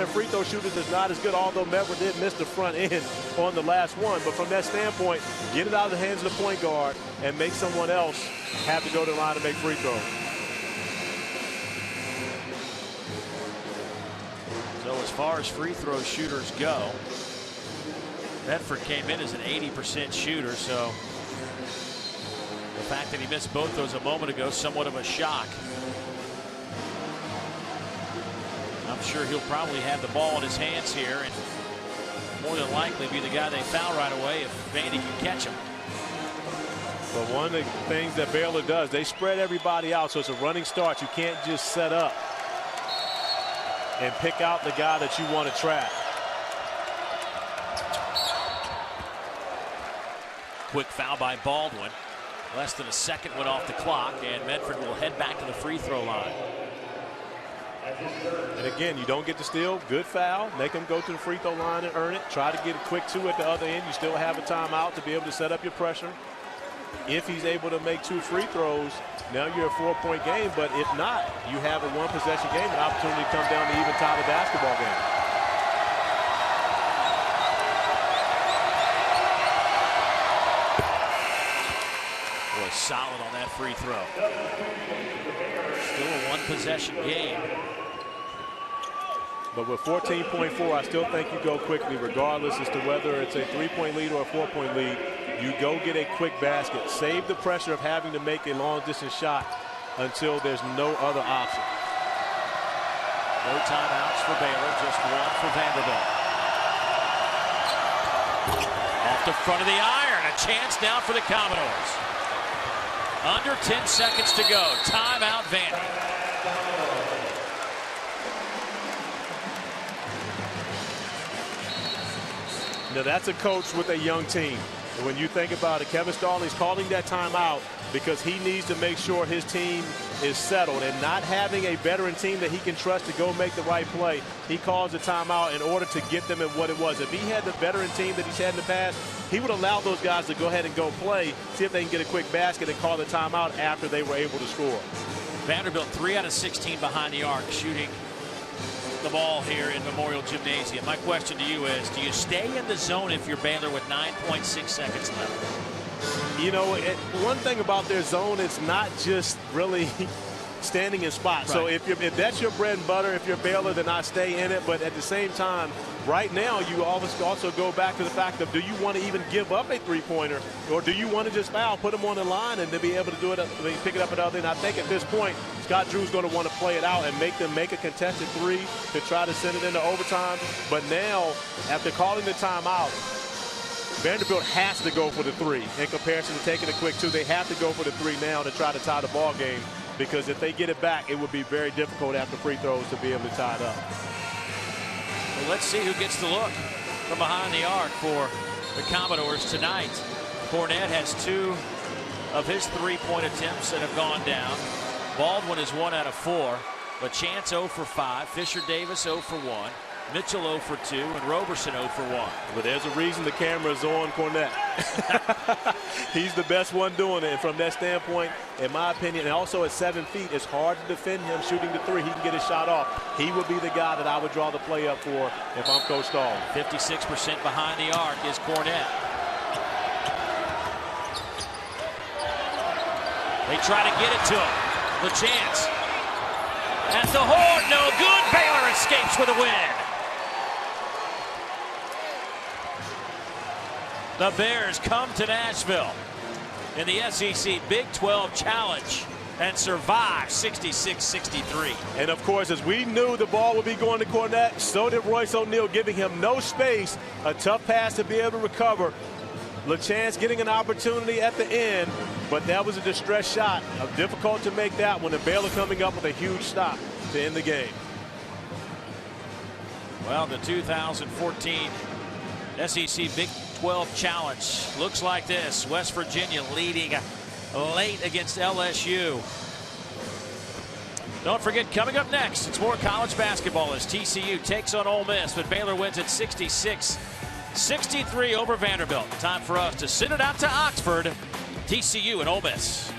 free throw shooters that's not as good, although Medford did miss the front end on the last one. But from that standpoint, get it out of the hands of the point guard and make someone else have to go to the line to make free throws. So as far as free throw shooters go, Medford came in as an 80% shooter, so the fact that he missed both those a moment ago, somewhat of a shock. I'm sure he'll probably have the ball in his hands here and more than likely be the guy they foul right away if Vandy can catch him. But one of the things that Baylor does, they spread everybody out, so it's a running start. You can't just set up and pick out the guy that you want to trap. Quick foul by Baldwin. Less than a second went off the clock, and Medford will head back to the free throw line. And again, you don't get to steal. Good foul. Make them go to the free throw line and earn it. Try to get a quick 2 at the other end. You still have a timeout to be able to set up your pressure. If he's able to make 2 free throws, now you're a 4-point game. But if not, you have a 1-possession game, an opportunity to come down to even tie the basketball game. Boy, solid on that free throw. Still a 1-possession game. But with 14.4, I still think you go quickly, regardless as to whether it's a 3-point lead or a 4-point lead. You go get a quick basket. Save the pressure of having to make a long-distance shot until there's no other option. No timeouts for Baylor, just 1 for Vanderbilt. Off the front of the iron, a chance now for the Commodores. Under 10 seconds to go. Timeout, Vandy. Now that's a coach with a young team. And when you think about it, Kevin Stallings calling that timeout because he needs to make sure his team is settled, and not having a veteran team that he can trust to go make the right play. He calls the timeout in order to get them at what it was. If he had the veteran team that he's had in the past, he would allow those guys to go ahead and go play, see if they can get a quick basket and call the timeout after they were able to score. Vanderbilt 3 out of 16 behind the arc, shooting the ball here in Memorial Gymnasium. My question to you is, do you stay in the zone if you're Baylor with 9.6 seconds left? You know, one thing about their zone, it's not just really standing in spots. Right. So if that's your bread and butter, if you're Baylor, then I stay in it. But at the same time, right now, you always also go back to the fact of, do you want to even give up a three-pointer, or do you want to just foul, put them on the line, and to be able to do it, pick it up at other? And I think at this point, Scott Drew's going to want to play it out and make them make a contested three to try to send it into overtime. But now, after calling the timeout, Vanderbilt has to go for the three in comparison to taking a quick two. They have to go for the three now to try to tie the ball game, because if they get it back, it would be very difficult after free throws to be able to tie it up. Well, let's see who gets the look from behind the arc for the Commodores tonight. Cornette has 2 of his three-point attempts that have gone down. Baldwin is 1 out of 4. LaChance 0 for 5. Fisher Davis 0 for 1. Mitchell 0 for 2, and Roberson 0 for 1. But there's a reason the camera is on Cornette. He's the best one doing it. And from that standpoint, in my opinion, and also at 7 feet, it's hard to defend him shooting the three. He can get his shot off. He would be the guy that I would draw the play up for if I'm Coach Stahl. 56% behind the arc is Cornette. They try to get it to him. LaChance at the horn, no good. Baylor escapes with a win. The Bears come to Nashville in the SEC Big 12 Challenge and survive 66-63. And of course, as we knew the ball would be going to Cornette, so did Royce O'Neal, giving him no space, a tough pass to be able to recover. LaChance getting an opportunity at the end, but that was a distress shot. Difficult to make that one, and Baylor coming up with a huge stop to end the game. Well, the 2014 SEC Big 12 Challenge looks like this. West Virginia leading late against LSU. Don't forget, coming up next, it's more college basketball as TCU takes on Ole Miss, but Baylor wins at 66-63 over Vanderbilt. Time for us to send it out to Oxford, TCU and Ole Miss.